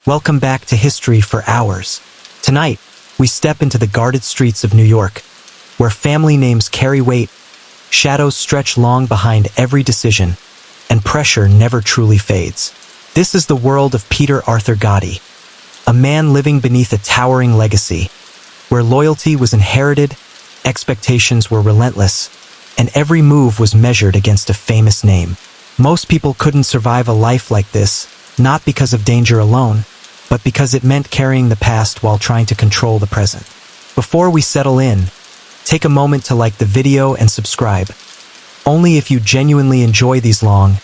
Welcome back to History for Hours. Tonight, we step into the guarded streets of New York, where family names carry weight, shadows stretch long behind every decision, and pressure never truly fades. This is the world of Peter Arthur Gotti, a man living beneath a towering legacy, where loyalty was inherited, expectations were relentless, and every move was measured against a famous name. Most people couldn't survive a life like this, not because of danger alone, but because it meant carrying the past while trying to control the present. Before we settle in, take a moment to like the video and subscribe. Only if you genuinely enjoy these long,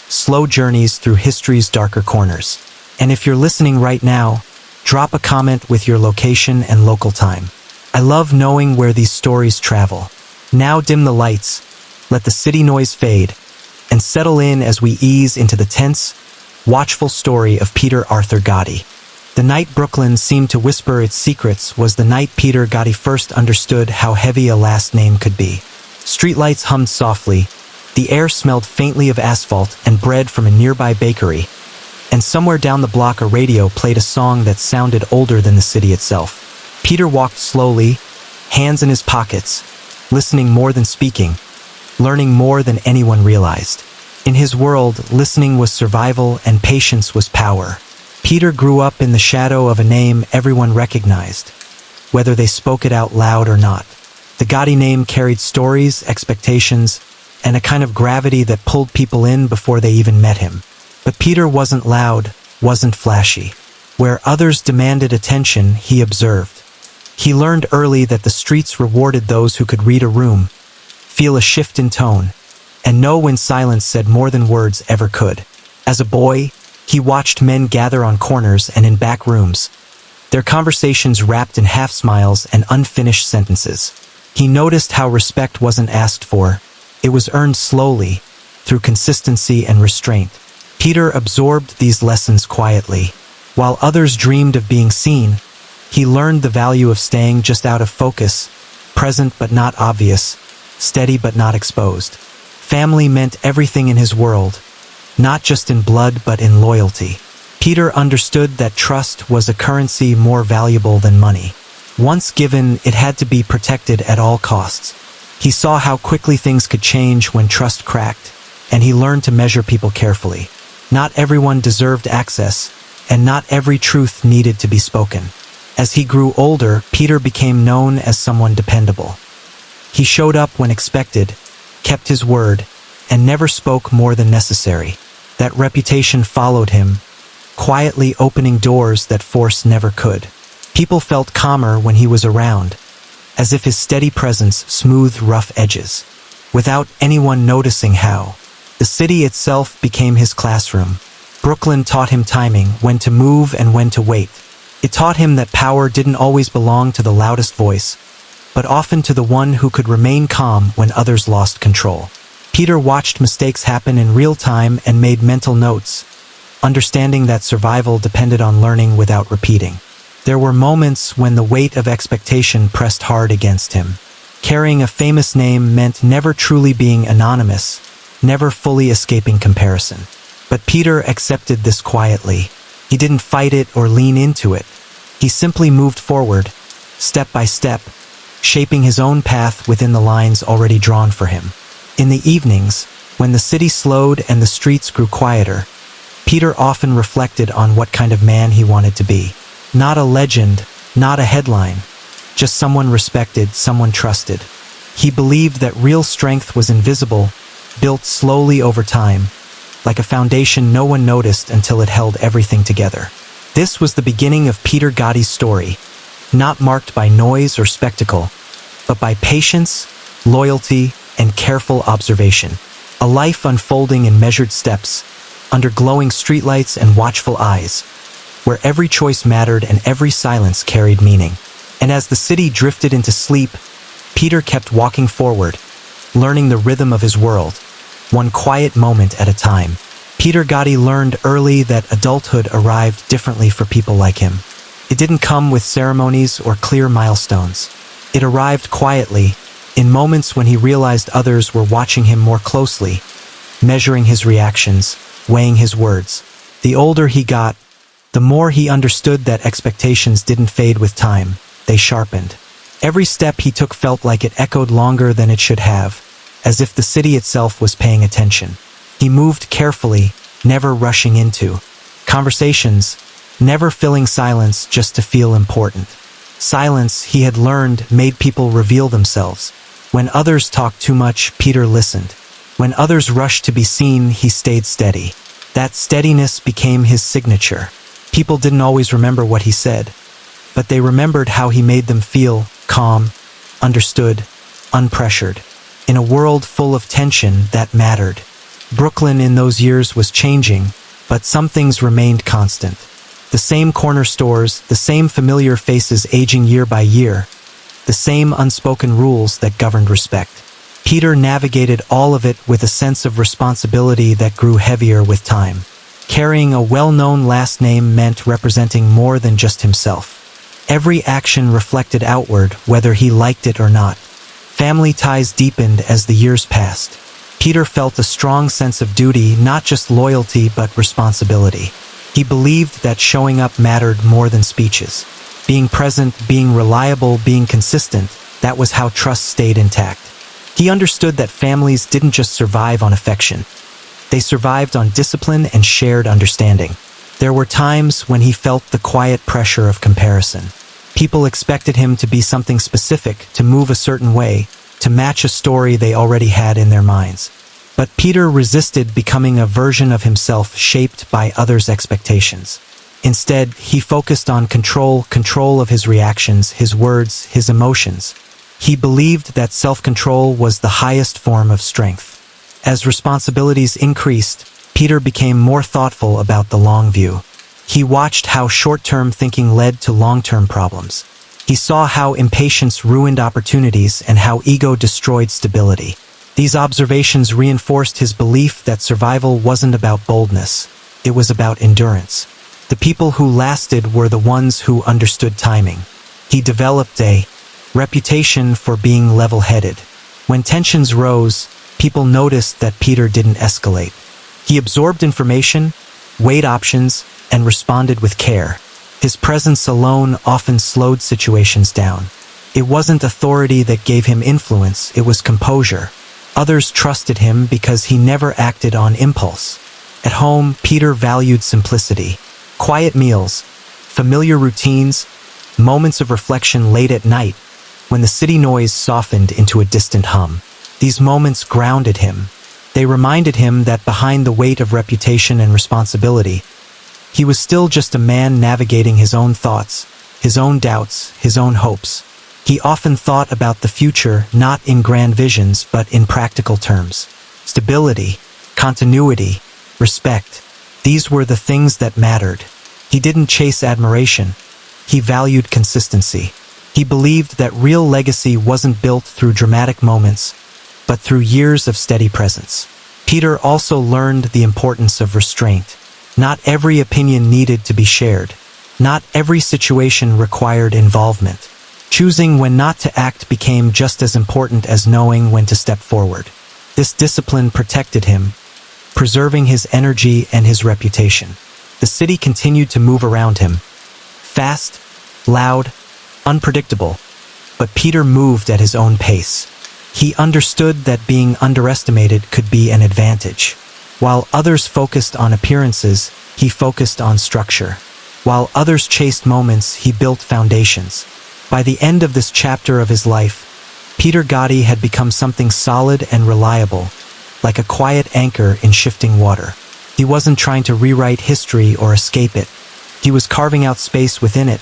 slow journeys through history's darker corners. And if you're listening right now, drop a comment with your location and local time. I love knowing where these stories travel. Now dim the lights, let the city noise fade, and settle in as we ease into the tense, watchful story of Peter Arthur Gotti. The night Brooklyn seemed to whisper its secrets was the night Peter Gotti first understood how heavy a last name could be. Streetlights hummed softly, the air smelled faintly of asphalt and bread from a nearby bakery, and somewhere down the block a radio played a song that sounded older than the city itself. Peter walked slowly, hands in his pockets, listening more than speaking, learning more than anyone realized. In his world, listening was survival and patience was power. Peter grew up in the shadow of a name everyone recognized, whether they spoke it out loud or not. The Gotti name carried stories, expectations, and a kind of gravity that pulled people in before they even met him. But Peter wasn't loud, wasn't flashy. Where others demanded attention, he observed. He learned early that the streets rewarded those who could read a room, feel a shift in tone, and know when silence said more than words ever could. As a boy, he watched men gather on corners and in back rooms, their conversations wrapped in half-smiles and unfinished sentences. He noticed how respect wasn't asked for, it was earned slowly, through consistency and restraint. Peter absorbed these lessons quietly. While others dreamed of being seen, he learned the value of staying just out of focus, present but not obvious, steady but not exposed. Family meant everything in his world, not just in blood but in loyalty. Peter understood that trust was a currency more valuable than money. Once given, it had to be protected at all costs. He saw how quickly things could change when trust cracked, and he learned to measure people carefully. Not everyone deserved access, and not every truth needed to be spoken. As he grew older, Peter became known as someone dependable. He showed up when expected, kept his word, and never spoke more than necessary. That reputation followed him, quietly opening doors that force never could. People felt calmer when he was around, as if his steady presence smoothed rough edges, without anyone noticing how. The city itself became his classroom. Brooklyn taught him timing, when to move and when to wait. It taught him that power didn't always belong to the loudest voice, but often to the one who could remain calm when others lost control. Peter watched mistakes happen in real time and made mental notes, understanding that survival depended on learning without repeating. There were moments when the weight of expectation pressed hard against him. Carrying a famous name meant never truly being anonymous, never fully escaping comparison. But Peter accepted this quietly. He didn't fight it or lean into it. He simply moved forward, step by step, shaping his own path within the lines already drawn for him. In the evenings, when the city slowed and the streets grew quieter, Peter often reflected on what kind of man he wanted to be. Not a legend, not a headline, just someone respected, someone trusted. He believed that real strength was invisible, built slowly over time, like a foundation no one noticed until it held everything together. This was the beginning of Peter Gotti's story, not marked by noise or spectacle, but by patience, loyalty, and careful observation. A life unfolding in measured steps, under glowing streetlights and watchful eyes, where every choice mattered and every silence carried meaning. And as the city drifted into sleep, Peter kept walking forward, learning the rhythm of his world, one quiet moment at a time. Peter Gotti learned early that adulthood arrived differently for people like him. It didn't come with ceremonies or clear milestones. It arrived quietly, in moments when he realized others were watching him more closely, measuring his reactions, weighing his words. The older he got, The more he understood that expectations didn't fade with time, they sharpened. Every step he took felt like it echoed longer than it should have, as if the city itself was paying attention. He moved carefully, never rushing into conversations, never filling silence just to feel important. Silence, he had learned, made people reveal themselves. When others talked too much, Peter listened. When others rushed to be seen, he stayed steady. That steadiness became his signature. People didn't always remember what he said, but they remembered how he made them feel calm, understood, unpressured. In a world full of tension, that mattered. Brooklyn in those years was changing, but some things remained constant. The same corner stores, the same familiar faces aging year by year, the same unspoken rules that governed respect. Peter navigated all of it with a sense of responsibility that grew heavier with time. Carrying a well-known last name meant representing more than just himself. Every action reflected outward, whether he liked it or not. Family ties deepened as the years passed. Peter felt a strong sense of duty, not just loyalty but responsibility. He believed that showing up mattered more than speeches. Being present, being reliable, being consistent, that was how trust stayed intact. He understood that families didn't just survive on affection. They survived on discipline and shared understanding. There were times when he felt the quiet pressure of comparison. People expected him to be something specific, to move a certain way, to match a story they already had in their minds. But Peter resisted becoming a version of himself shaped by others' expectations. Instead, he focused on control of his reactions, his words, his emotions. He believed that self-control was the highest form of strength. As responsibilities increased, Peter became more thoughtful about the long view. He watched how short-term thinking led to long-term problems. He saw how impatience ruined opportunities and how ego destroyed stability. These observations reinforced his belief that survival wasn't about boldness, it was about endurance. The people who lasted were the ones who understood timing. He developed a reputation for being level-headed. When tensions rose, people noticed that Peter didn't escalate. He absorbed information, weighed options, and responded with care. His presence alone often slowed situations down. It wasn't authority that gave him influence, it was composure. Others trusted him because he never acted on impulse. At home, Peter valued simplicity. Quiet meals, familiar routines, moments of reflection late at night, when the city noise softened into a distant hum. These moments grounded him. They reminded him that behind the weight of reputation and responsibility, he was still just a man navigating his own thoughts, his own doubts, his own hopes. He often thought about the future not in grand visions but in practical terms. Stability, continuity, respect. These were the things that mattered. He didn't chase admiration. He valued consistency. He believed that real legacy wasn't built through dramatic moments, but through years of steady presence. Peter also learned the importance of restraint. Not every opinion needed to be shared. Not every situation required involvement. Choosing when not to act became just as important as knowing when to step forward. This discipline protected him, preserving his energy and his reputation. The city continued to move around him. Fast, loud, unpredictable. But Peter moved at his own pace. He understood that being underestimated could be an advantage. While others focused on appearances, he focused on structure. While others chased moments, he built foundations. By the end of this chapter of his life, Peter Gotti had become something solid and reliable, like a quiet anchor in shifting water. He wasn't trying to rewrite history or escape it. He was carving out space within it,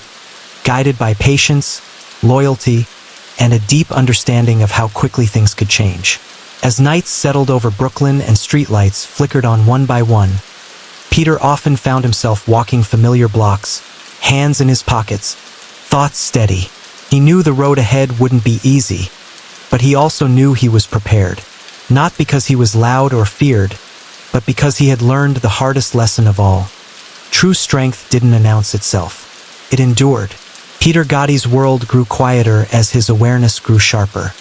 guided by patience, loyalty, and a deep understanding of how quickly things could change. As nights settled over Brooklyn and streetlights flickered on one by one, Peter often found himself walking familiar blocks, hands in his pockets, thoughts steady. He knew the road ahead wouldn't be easy, but he also knew he was prepared. Not because he was loud or feared, but because he had learned the hardest lesson of all. True strength didn't announce itself. It endured. Peter Gotti's world grew quieter as his awareness grew sharper.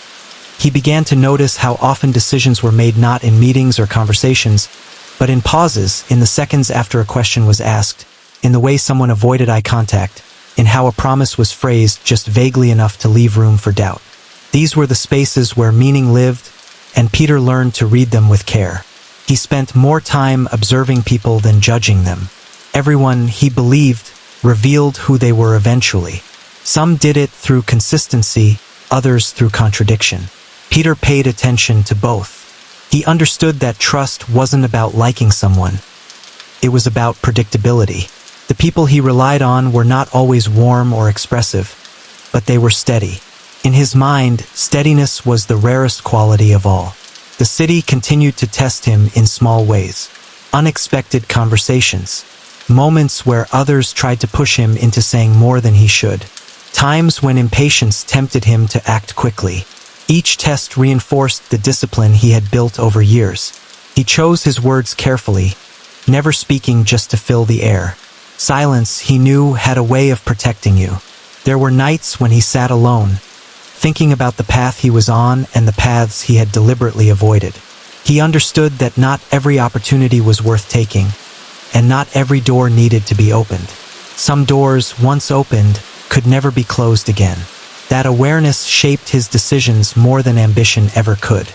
He began to notice how often decisions were made not in meetings or conversations, but in pauses, in the seconds after a question was asked, in the way someone avoided eye contact, in how a promise was phrased just vaguely enough to leave room for doubt. These were the spaces where meaning lived, and Peter learned to read them with care. He spent more time observing people than judging them. Everyone, he believed, revealed who they were eventually. Some did it through consistency, others through contradiction. Peter paid attention to both. He understood that trust wasn't about liking someone. It was about predictability. The people he relied on were not always warm or expressive, but they were steady. In his mind, steadiness was the rarest quality of all. The city continued to test him in small ways. Unexpected conversations. Moments where others tried to push him into saying more than he should. Times when impatience tempted him to act quickly. Each test reinforced the discipline he had built over years. He chose his words carefully, never speaking just to fill the air. Silence, he knew, had a way of protecting you. There were nights when he sat alone, thinking about the path he was on and the paths he had deliberately avoided. He understood that not every opportunity was worth taking, and not every door needed to be opened. Some doors, once opened, could never be closed again. That awareness shaped his decisions more than ambition ever could.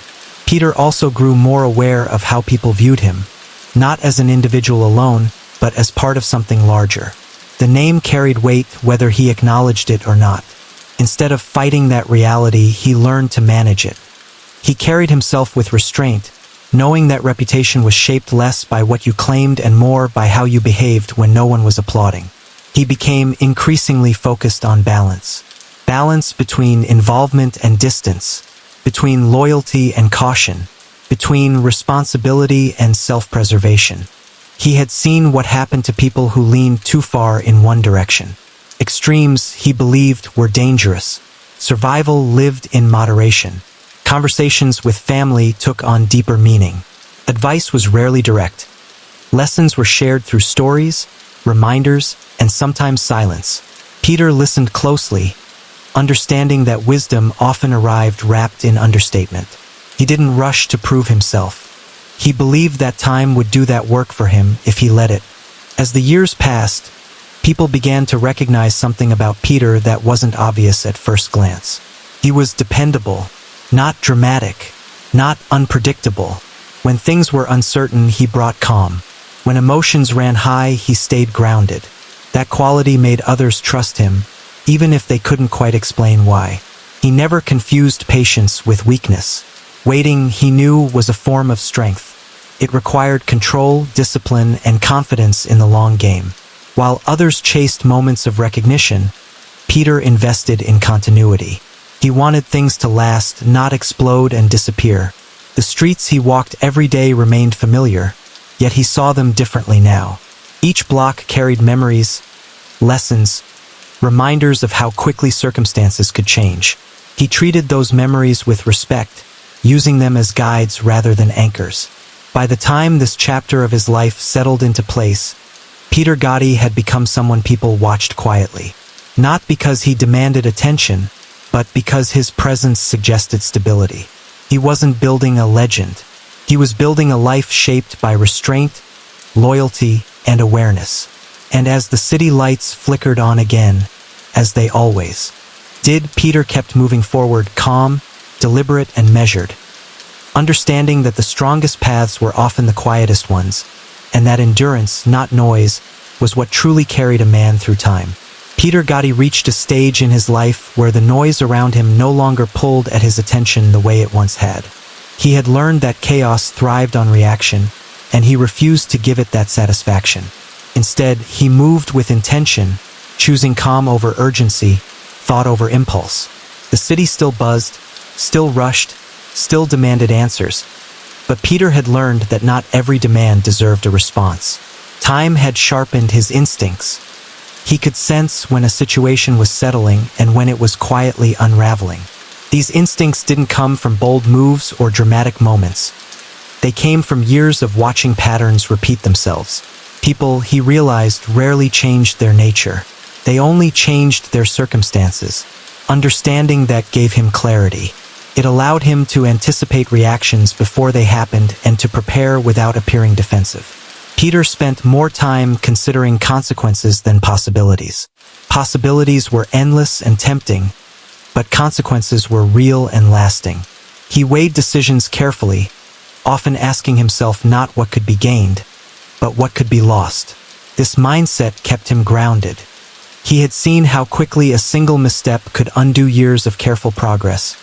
Peter also grew more aware of how people viewed him, not as an individual alone, but as part of something larger. The name carried weight whether he acknowledged it or not. Instead of fighting that reality, he learned to manage it. He carried himself with restraint, knowing that reputation was shaped less by what you claimed and more by how you behaved when no one was applauding. He became increasingly focused on balance. Balance between involvement and distance, between loyalty and caution, between responsibility and self-preservation. He had seen what happened to people who leaned too far in one direction. Extremes, he believed, were dangerous. Survival lived in moderation. Conversations with family took on deeper meaning. Advice was rarely direct. Lessons were shared through stories, reminders, and sometimes silence. Peter listened closely, understanding that wisdom often arrived wrapped in understatement. He didn't rush to prove himself. He believed that time would do that work for him if he let it. As the years passed, people began to recognize something about Peter that wasn't obvious at first glance. He was dependable, not dramatic, not unpredictable. When things were uncertain, he brought calm. When emotions ran high, he stayed grounded. That quality made others trust him, even if they couldn't quite explain why. He never confused patience with weakness. Waiting, he knew, was a form of strength. It required control, discipline, and confidence in the long game. While others chased moments of recognition, Peter invested in continuity. He wanted things to last, not explode and disappear. The streets he walked every day remained familiar, yet he saw them differently now. Each block carried memories, lessons, reminders of how quickly circumstances could change. He treated those memories with respect, using them as guides rather than anchors. By the time this chapter of his life settled into place, Peter Gotti had become someone people watched quietly. Not because he demanded attention, but because his presence suggested stability. He wasn't building a legend. He was building a life shaped by restraint, loyalty, and awareness. And as the city lights flickered on again, as they always did, Peter kept moving forward, calm, deliberate, and measured, understanding that the strongest paths were often the quietest ones, and that endurance, not noise, was what truly carried a man through time. Peter Gotti reached a stage in his life where the noise around him no longer pulled at his attention the way it once had. He had learned that chaos thrived on reaction, and he refused to give it that satisfaction. Instead, he moved with intention, choosing calm over urgency, thought over impulse. The city still buzzed, still rushed, still demanded answers. But Peter had learned that not every demand deserved a response. Time had sharpened his instincts. He could sense when a situation was settling and when it was quietly unraveling. These instincts didn't come from bold moves or dramatic moments. They came from years of watching patterns repeat themselves. People, he realized, rarely changed their nature. They only changed their circumstances. Understanding that gave him clarity. It allowed him to anticipate reactions before they happened and to prepare without appearing defensive. Peter spent more time considering consequences than possibilities. Possibilities were endless and tempting, but consequences were real and lasting. He weighed decisions carefully, often asking himself not what could be gained, but what could be lost. This mindset kept him grounded. He had seen how quickly a single misstep could undo years of careful progress,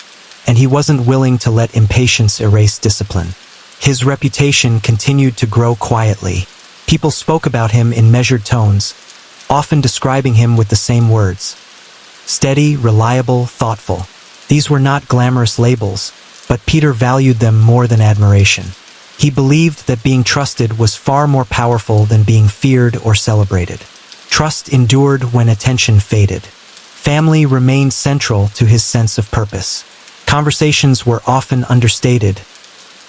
and he wasn't willing to let impatience erase discipline. His reputation continued to grow quietly. People spoke about him in measured tones, often describing him with the same words. Steady, reliable, thoughtful. These were not glamorous labels, but Peter valued them more than admiration. He believed that being trusted was far more powerful than being feared or celebrated. Trust endured when attention faded. Family remained central to his sense of purpose. Conversations were often understated,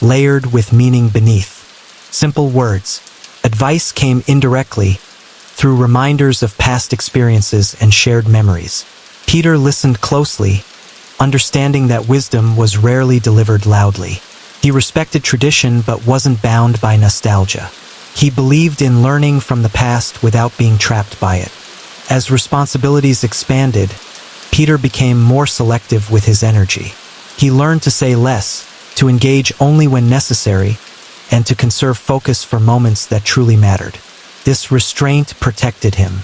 layered with meaning beneath. Simple words. Advice came indirectly, through reminders of past experiences and shared memories. Peter listened closely, understanding that wisdom was rarely delivered loudly. He respected tradition but wasn't bound by nostalgia. He believed in learning from the past without being trapped by it. As responsibilities expanded, Peter became more selective with his energy. He learned to say less, to engage only when necessary, and to conserve focus for moments that truly mattered. This restraint protected him.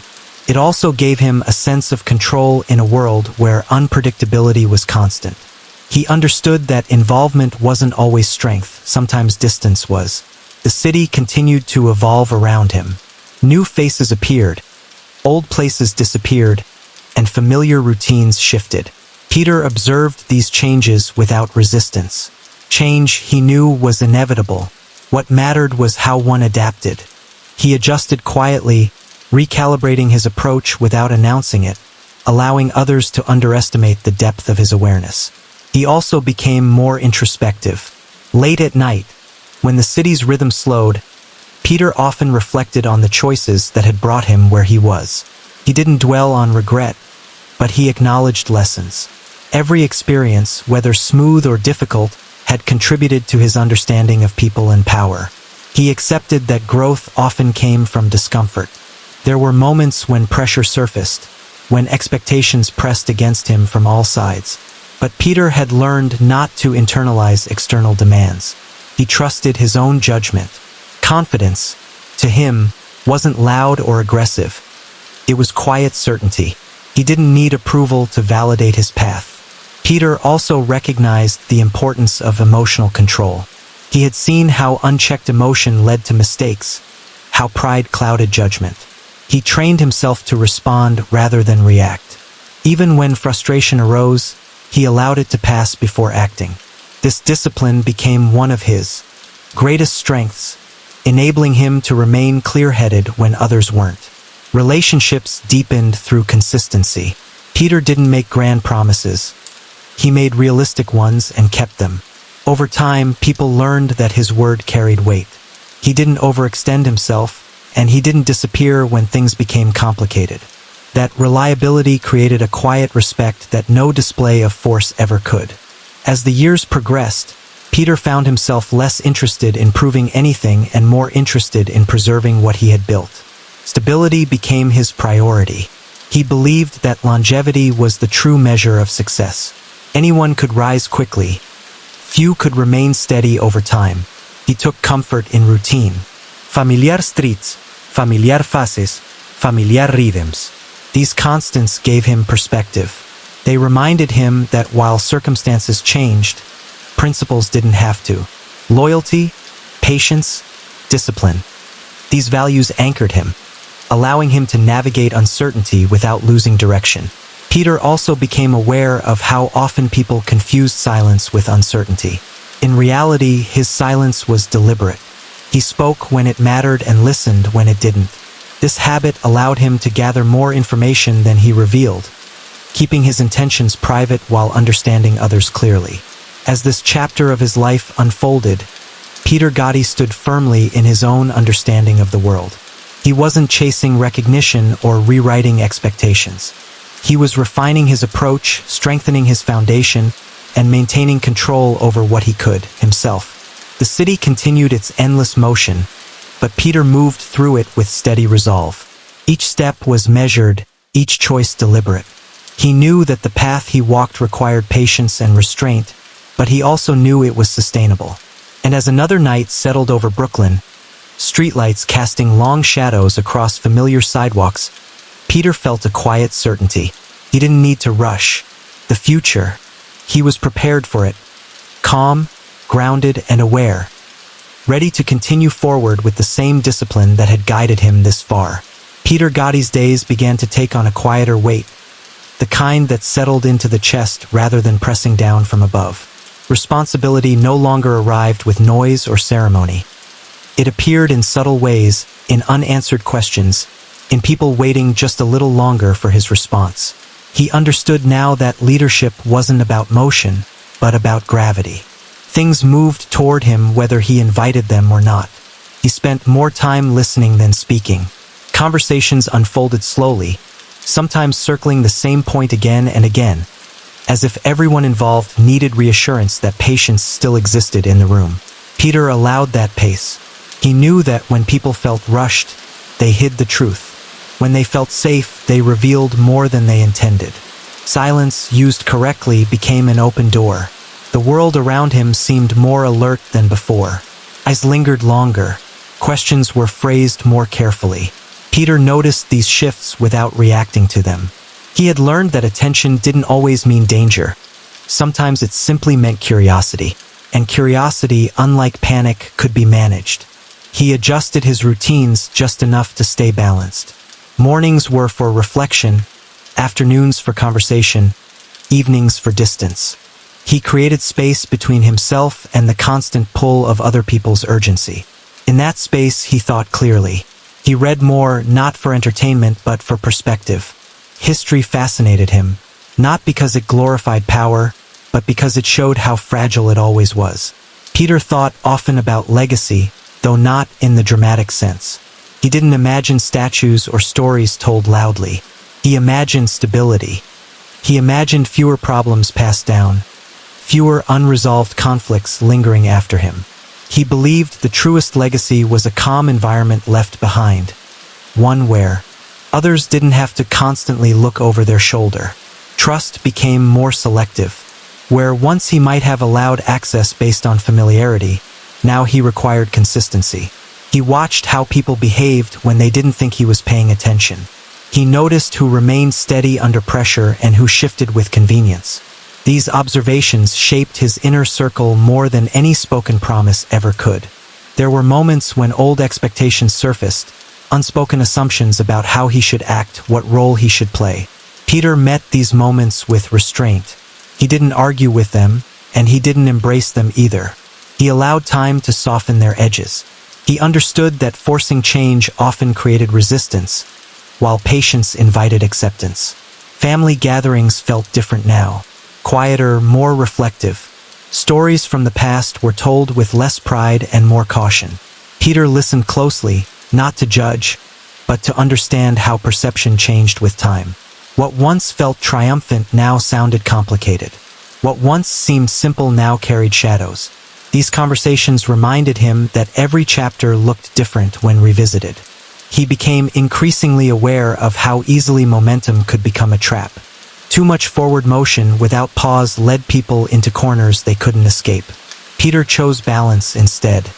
It also gave him a sense of control in a world where unpredictability was constant. He understood that involvement wasn't always strength, sometimes distance was. The city continued to evolve around him. New faces appeared, old places disappeared, and familiar routines shifted. Peter observed these changes without resistance. Change, he knew, was inevitable. What mattered was how one adapted. He adjusted quietly, recalibrating his approach without announcing it, allowing others to underestimate the depth of his awareness. He also became more introspective. Late at night, when the city's rhythm slowed, Peter often reflected on the choices that had brought him where he was. He didn't dwell on regret, but he acknowledged lessons. Every experience, whether smooth or difficult, had contributed to his understanding of people and power. He accepted that growth often came from discomfort. There were moments when pressure surfaced, when expectations pressed against him from all sides. But Peter had learned not to internalize external demands. He trusted his own judgment. Confidence, to him, wasn't loud or aggressive. It was quiet certainty. He didn't need approval to validate his path. Peter also recognized the importance of emotional control. He had seen how unchecked emotion led to mistakes, how pride clouded judgment. He trained himself to respond rather than react. Even when frustration arose, he allowed it to pass before acting. This discipline became one of his greatest strengths, enabling him to remain clear-headed when others weren't. Relationships deepened through consistency. Peter didn't make grand promises. He made realistic ones and kept them. Over time, people learned that his word carried weight. He didn't overextend himself, and he didn't disappear when things became complicated. That reliability created a quiet respect that no display of force ever could. As the years progressed, Peter found himself less interested in proving anything and more interested in preserving what he had built. Stability became his priority. He believed that longevity was the true measure of success. Anyone could rise quickly. Few could remain steady over time. He took comfort in routine. Familiar streets, familiar faces, familiar rhythms. These constants gave him perspective. They reminded him that while circumstances changed, principles didn't have to. Loyalty, patience, discipline. These values anchored him, allowing him to navigate uncertainty without losing direction. Peter also became aware of how often people confused silence with uncertainty. In reality, his silence was deliberate. He spoke when it mattered and listened when it didn't. This habit allowed him to gather more information than he revealed, keeping his intentions private while understanding others clearly. As this chapter of his life unfolded, Peter Gotti stood firmly in his own understanding of the world. He wasn't chasing recognition or rewriting expectations. He was refining his approach, strengthening his foundation, and maintaining control over what he could, himself. The city continued its endless motion, but Peter moved through it with steady resolve. Each step was measured, each choice deliberate. He knew that the path he walked required patience and restraint, but he also knew it was sustainable. And as another night settled over Brooklyn, streetlights casting long shadows across familiar sidewalks, Peter felt a quiet certainty. He didn't need to rush. The future, he was prepared for it, calm, grounded, and aware, ready to continue forward with the same discipline that had guided him this far. Peter Gotti's days began to take on a quieter weight, the kind that settled into the chest rather than pressing down from above. Responsibility no longer arrived with noise or ceremony. It appeared in subtle ways, in unanswered questions, in people waiting just a little longer for his response. He understood now that leadership wasn't about motion, but about gravity. Things moved toward him whether he invited them or not. He spent more time listening than speaking. Conversations unfolded slowly, sometimes circling the same point again and again, as if everyone involved needed reassurance that patience still existed in the room. Peter allowed that pace. He knew that when people felt rushed, they hid the truth. When they felt safe, they revealed more than they intended. Silence, used correctly, became an open door. The world around him seemed more alert than before. Eyes lingered longer. Questions were phrased more carefully. Peter noticed these shifts without reacting to them. He had learned that attention didn't always mean danger. Sometimes it simply meant curiosity. And curiosity, unlike panic, could be managed. He adjusted his routines just enough to stay balanced. Mornings were for reflection, afternoons for conversation, evenings for distance. He created space between himself and the constant pull of other people's urgency. In that space, he thought clearly. He read more, not for entertainment, but for perspective. History fascinated him, not because it glorified power, but because it showed how fragile it always was. Peter thought often about legacy, though not in the dramatic sense. He didn't imagine statues or stories told loudly. He imagined stability. He imagined fewer problems passed down, fewer unresolved conflicts lingering after him. He believed the truest legacy was a calm environment left behind, one where others didn't have to constantly look over their shoulder. Trust became more selective. Where once he might have allowed access based on familiarity, now he required consistency. He watched how people behaved when they didn't think he was paying attention. He noticed who remained steady under pressure and who shifted with convenience. These observations shaped his inner circle more than any spoken promise ever could. There were moments when old expectations surfaced, unspoken assumptions about how he should act, what role he should play. Peter met these moments with restraint. He didn't argue with them, and he didn't embrace them either. He allowed time to soften their edges. He understood that forcing change often created resistance, while patience invited acceptance. Family gatherings felt different now. Quieter, more reflective. Stories from the past were told with less pride and more caution. Peter listened closely, not to judge, but to understand how perception changed with time. What once felt triumphant now sounded complicated. What once seemed simple now carried shadows. These conversations reminded him that every chapter looked different when revisited. He became increasingly aware of how easily momentum could become a trap. Too much forward motion without pause led people into corners they couldn't escape. Peter chose balance instead.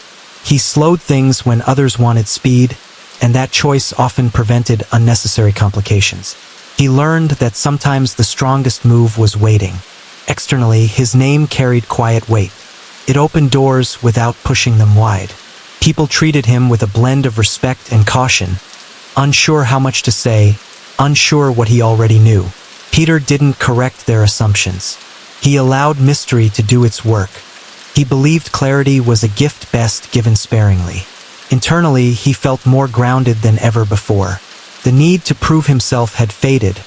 He slowed things when others wanted speed, and that choice often prevented unnecessary complications. He learned that sometimes the strongest move was waiting. Externally, his name carried quiet weight. It opened doors without pushing them wide. People treated him with a blend of respect and caution, unsure how much to say, unsure what he already knew. Peter didn't correct their assumptions. He allowed mystery to do its work. He believed clarity was a gift best given sparingly. Internally, he felt more grounded than ever before. The need to prove himself had faded,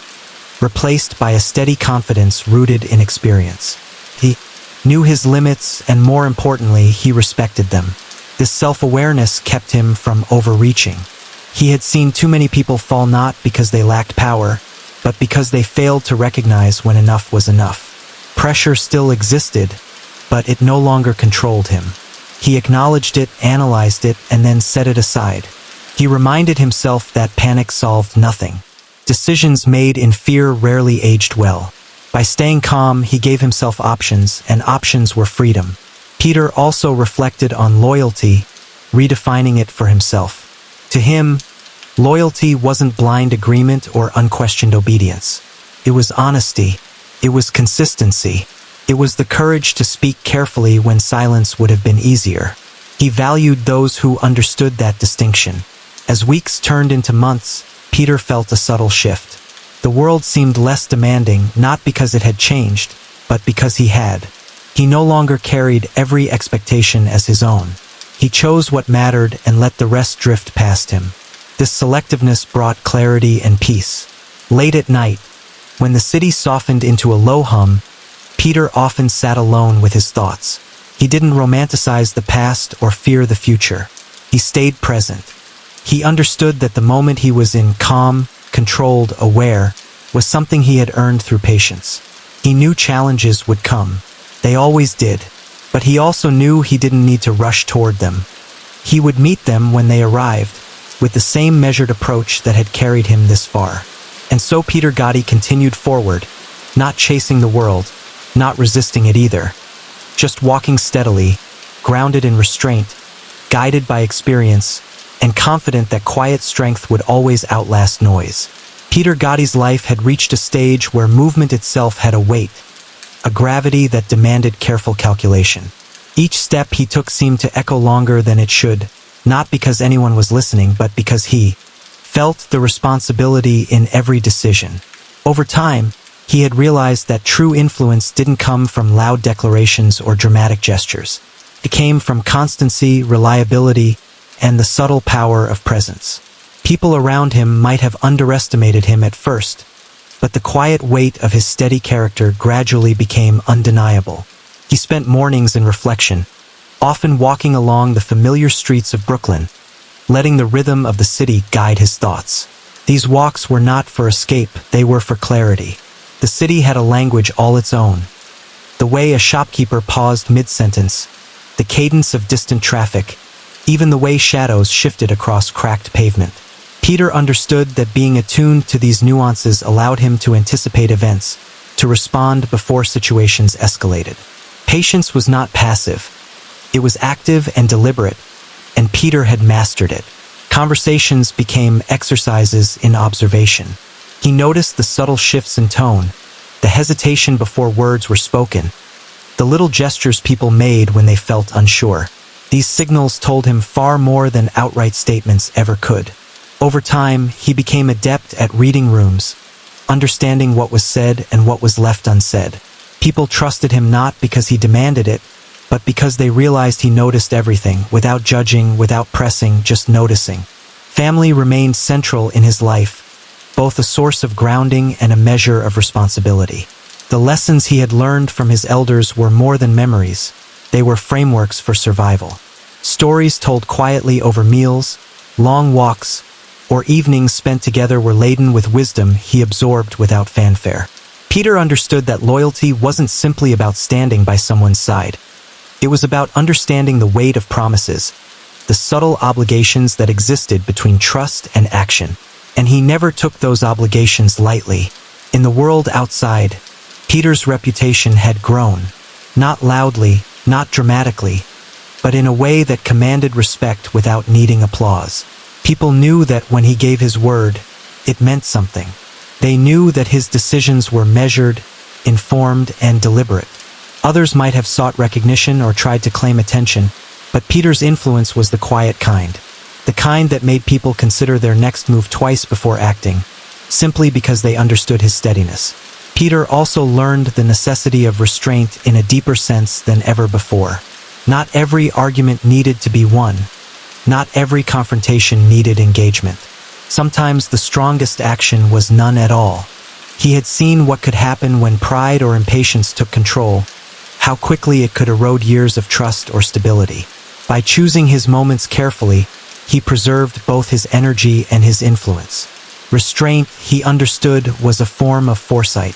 replaced by a steady confidence rooted in experience. He knew his limits, and more importantly, he respected them. This self-awareness kept him from overreaching. He had seen too many people fall not because they lacked power, but because they failed to recognize when enough was enough. Pressure still existed, but it no longer controlled him. He acknowledged it, analyzed it, and then set it aside. He reminded himself that panic solved nothing. Decisions made in fear rarely aged well. By staying calm, he gave himself options, and options were freedom. Peter also reflected on loyalty, redefining it for himself. To him, loyalty wasn't blind agreement or unquestioned obedience. It was honesty. It was consistency. It was the courage to speak carefully when silence would have been easier. He valued those who understood that distinction. As weeks turned into months, Peter felt a subtle shift. The world seemed less demanding, not because it had changed, but because he had. He no longer carried every expectation as his own. He chose what mattered and let the rest drift past him. This selectiveness brought clarity and peace. Late at night, when the city softened into a low hum, Peter often sat alone with his thoughts. He didn't romanticize the past or fear the future. He stayed present. He understood that the moment he was in, calm, controlled, aware, was something he had earned through patience. He knew challenges would come. They always did. But he also knew he didn't need to rush toward them. He would meet them when they arrived, with the same measured approach that had carried him this far. And so Peter Gotti continued forward, not chasing the world, not resisting it either. Just walking steadily, grounded in restraint, guided by experience, and confident that quiet strength would always outlast noise. Peter Gotti's life had reached a stage where movement itself had a weight, a gravity that demanded careful calculation. Each step he took seemed to echo longer than it should, not because anyone was listening, but because he felt the responsibility in every decision. Over time, he had realized that true influence didn't come from loud declarations or dramatic gestures. It came from constancy, reliability, and the subtle power of presence. People around him might have underestimated him at first, but the quiet weight of his steady character gradually became undeniable. He spent mornings in reflection, often walking along the familiar streets of Brooklyn, letting the rhythm of the city guide his thoughts. These walks were not for escape, they were for clarity. The city had a language all its own. The way a shopkeeper paused mid-sentence, the cadence of distant traffic, even the way shadows shifted across cracked pavement. Peter understood that being attuned to these nuances allowed him to anticipate events, to respond before situations escalated. Patience was not passive. It was active and deliberate, and Peter had mastered it. Conversations became exercises in observation. He noticed the subtle shifts in tone, the hesitation before words were spoken, the little gestures people made when they felt unsure. These signals told him far more than outright statements ever could. Over time, he became adept at reading rooms, understanding what was said and what was left unsaid. People trusted him not because he demanded it, but because they realized he noticed everything, without judging, without pressing, just noticing. Family remained central in his life, both a source of grounding and a measure of responsibility. The lessons he had learned from his elders were more than memories. They were frameworks for survival. Stories told quietly over meals, long walks, or evenings spent together were laden with wisdom he absorbed without fanfare. Peter understood that loyalty wasn't simply about standing by someone's side. It was about understanding the weight of promises, the subtle obligations that existed between trust and action. And he never took those obligations lightly. In the world outside, Peter's reputation had grown, not loudly, not dramatically, but in a way that commanded respect without needing applause. People knew that when he gave his word, it meant something. They knew that his decisions were measured, informed, and deliberate. Others might have sought recognition or tried to claim attention, but Peter's influence was the quiet kind. The kind that made people consider their next move twice before acting, simply because they understood his steadiness. Peter also learned the necessity of restraint in a deeper sense than ever before. Not every argument needed to be won. Not every confrontation needed engagement. Sometimes the strongest action was none at all. He had seen what could happen when pride or impatience took control, how quickly it could erode years of trust or stability. By choosing his moments carefully, he preserved both his energy and his influence. Restraint, he understood, was a form of foresight.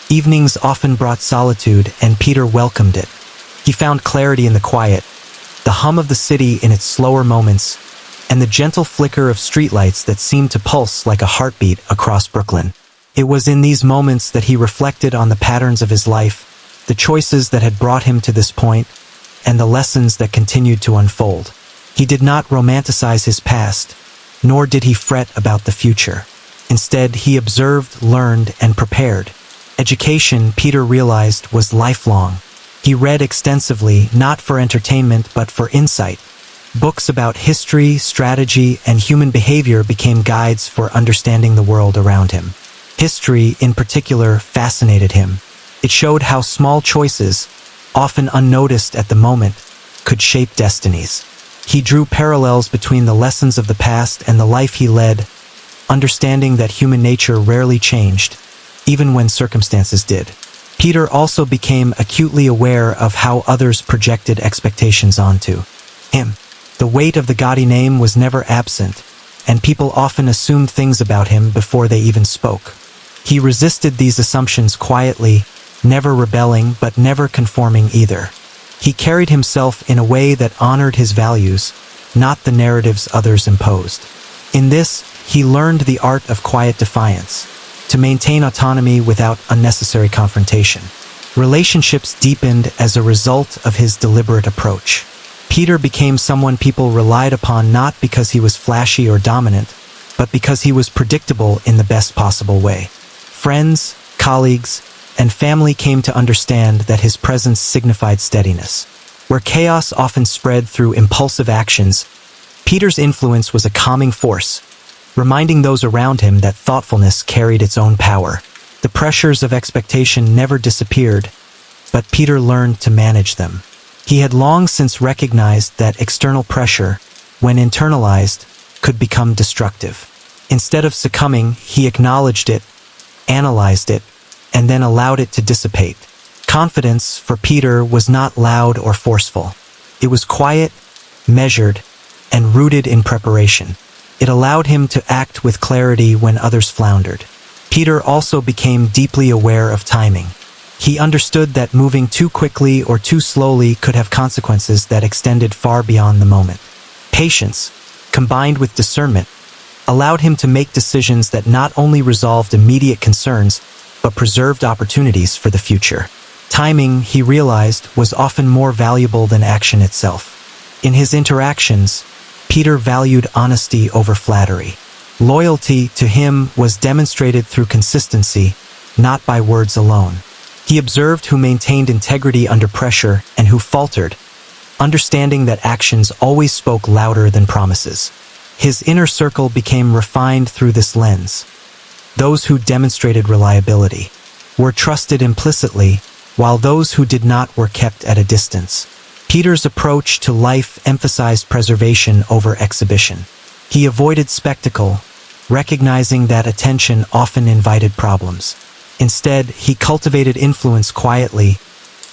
Evenings often brought solitude, and Peter welcomed it. He found clarity in the quiet, the hum of the city in its slower moments, and the gentle flicker of streetlights that seemed to pulse like a heartbeat across Brooklyn. It was in these moments that he reflected on the patterns of his life, the choices that had brought him to this point, and the lessons that continued to unfold. He did not romanticize his past, nor did he fret about the future. Instead, he observed, learned, and prepared. Education, Peter realized, was lifelong. He read extensively, not for entertainment but for insight. Books about history, strategy, and human behavior became guides for understanding the world around him. History, in particular, fascinated him. It showed how small choices, often unnoticed at the moment, could shape destinies. He drew parallels between the lessons of the past and the life he led, understanding that human nature rarely changed, even when circumstances did. Peter also became acutely aware of how others projected expectations onto him. The weight of the Gotti name was never absent, and people often assumed things about him before they even spoke. He resisted these assumptions quietly, never rebelling but never conforming either. He carried himself in a way that honored his values, not the narratives others imposed. In this, he learned the art of quiet defiance, to maintain autonomy without unnecessary confrontation. Relationships deepened as a result of his deliberate approach. Peter became someone people relied upon not because he was flashy or dominant, but because he was predictable in the best possible way. Friends, colleagues, and family came to understand that his presence signified steadiness. Where chaos often spread through impulsive actions, Peter's influence was a calming force, reminding those around him that thoughtfulness carried its own power. The pressures of expectation never disappeared, but Peter learned to manage them. He had long since recognized that external pressure, when internalized, could become destructive. Instead of succumbing, he acknowledged it, analyzed it, and then allowed it to dissipate. Confidence, for Peter, was not loud or forceful. It was quiet, measured, and rooted in preparation. It allowed him to act with clarity when others floundered. Peter also became deeply aware of timing. He understood that moving too quickly or too slowly could have consequences that extended far beyond the moment. Patience, combined with discernment, allowed him to make decisions that not only resolved immediate concerns, but preserved opportunities for the future. Timing, he realized, was often more valuable than action itself. In his interactions, Peter valued honesty over flattery. Loyalty to him was demonstrated through consistency, not by words alone. He observed who maintained integrity under pressure and who faltered, understanding that actions always spoke louder than promises. His inner circle became refined through this lens. Those who demonstrated reliability were trusted implicitly, while those who did not were kept at a distance. Peter's approach to life emphasized preservation over exhibition. He avoided spectacle, recognizing that attention often invited problems. Instead, he cultivated influence quietly,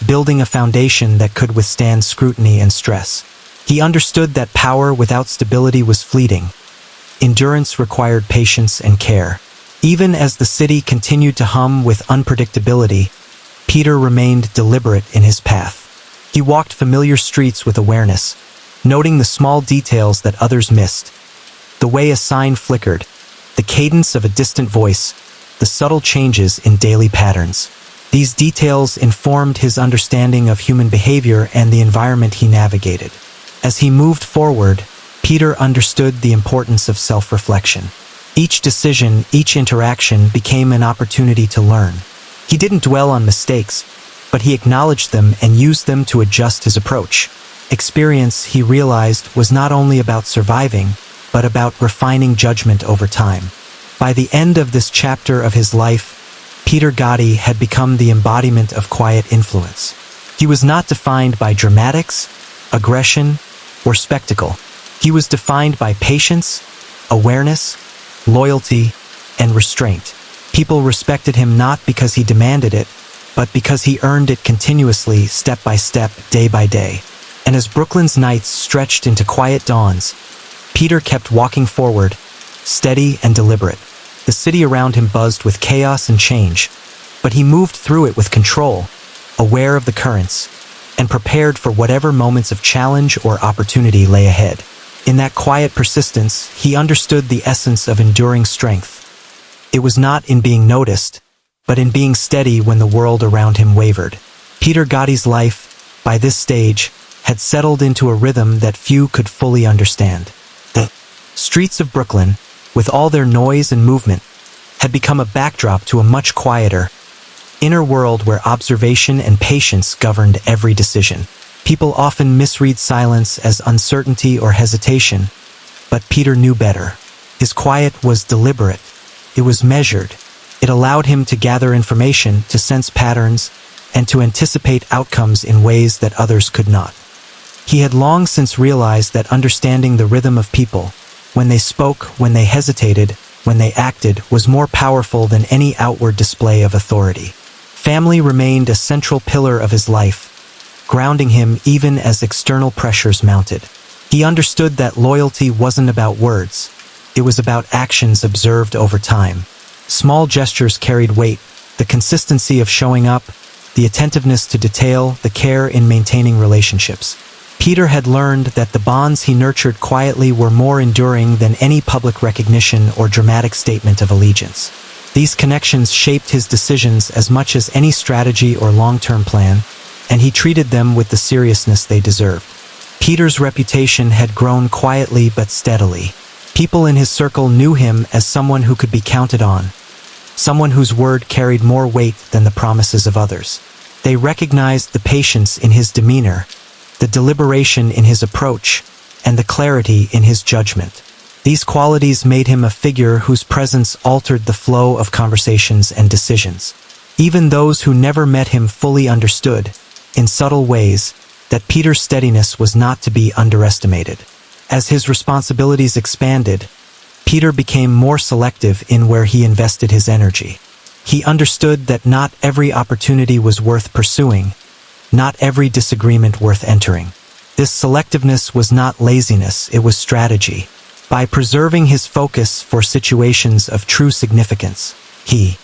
building a foundation that could withstand scrutiny and stress. He understood that power without stability was fleeting. Endurance required patience and care. Even as the city continued to hum with unpredictability, Peter remained deliberate in his path. He walked familiar streets with awareness, noting the small details that others missed. The way a sign flickered, the cadence of a distant voice, the subtle changes in daily patterns. These details informed his understanding of human behavior and the environment he navigated. As he moved forward, Peter understood the importance of self-reflection. Each decision, each interaction became an opportunity to learn. He didn't dwell on mistakes, but he acknowledged them and used them to adjust his approach. Experience, he realized, was not only about surviving, but about refining judgment over time. By the end of this chapter of his life, Peter Gotti had become the embodiment of quiet influence. He was not defined by dramatics, aggression, or spectacle. He was defined by patience, awareness, loyalty, and restraint. People respected him not because he demanded it, but because he earned it continuously, step by step, day by day. And as Brooklyn's nights stretched into quiet dawns, Peter kept walking forward, steady and deliberate. The city around him buzzed with chaos and change, but he moved through it with control, aware of the currents, and prepared for whatever moments of challenge or opportunity lay ahead. In that quiet persistence, he understood the essence of enduring strength. It was not in being noticed, but in being steady when the world around him wavered. Peter Gotti's life, by this stage, had settled into a rhythm that few could fully understand. The streets of Brooklyn, with all their noise and movement, had become a backdrop to a much quieter, inner world where observation and patience governed every decision. People often misread silence as uncertainty or hesitation, but Peter knew better. His quiet was deliberate. It was measured. It allowed him to gather information, to sense patterns, and to anticipate outcomes in ways that others could not. He had long since realized that understanding the rhythm of people, when they spoke, when they hesitated, when they acted, was more powerful than any outward display of authority. Family remained a central pillar of his life, grounding him even as external pressures mounted. He understood that loyalty wasn't about words. It was about actions observed over time. Small gestures carried weight, the consistency of showing up, the attentiveness to detail, the care in maintaining relationships. Peter had learned that the bonds he nurtured quietly were more enduring than any public recognition or dramatic statement of allegiance. These connections shaped his decisions as much as any strategy or long-term plan, and he treated them with the seriousness they deserved. Peter's reputation had grown quietly but steadily. People in his circle knew him as someone who could be counted on, someone whose word carried more weight than the promises of others. They recognized the patience in his demeanor, the deliberation in his approach, and the clarity in his judgment. These qualities made him a figure whose presence altered the flow of conversations and decisions. Even those who never met him fully understood, in subtle ways, that Peter's steadiness was not to be underestimated. As his responsibilities expanded, Peter became more selective in where he invested his energy. He understood that not every opportunity was worth pursuing, not every disagreement worth entering. This selectiveness was not laziness, it was strategy. By preserving his focus for situations of true significance, he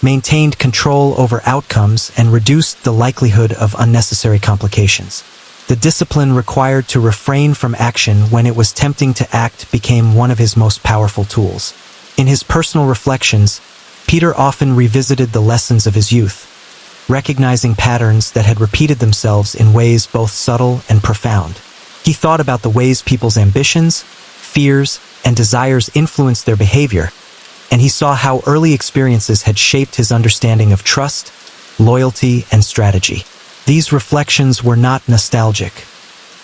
maintained control over outcomes and reduced the likelihood of unnecessary complications. The discipline required to refrain from action when it was tempting to act became one of his most powerful tools. In his personal reflections, Peter often revisited the lessons of his youth, recognizing patterns that had repeated themselves in ways both subtle and profound. He thought about the ways people's ambitions, fears, and desires influenced their behavior, and he saw how early experiences had shaped his understanding of trust, loyalty, and strategy. These reflections were not nostalgic.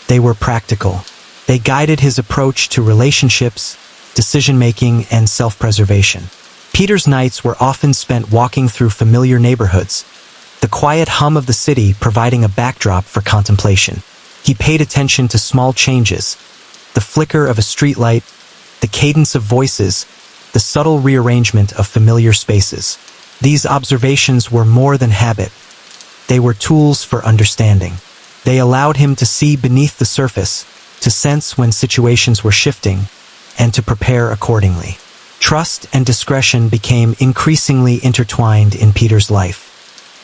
They were practical. They guided his approach to relationships, decision-making, and self-preservation. Peter's nights were often spent walking through familiar neighborhoods, the quiet hum of the city providing a backdrop for contemplation. He paid attention to small changes, the flicker of a streetlight, the cadence of voices, the subtle rearrangement of familiar spaces. These observations were more than habit. They were tools for understanding. They allowed him to see beneath the surface, to sense when situations were shifting, and to prepare accordingly. Trust and discretion became increasingly intertwined in Peter's life.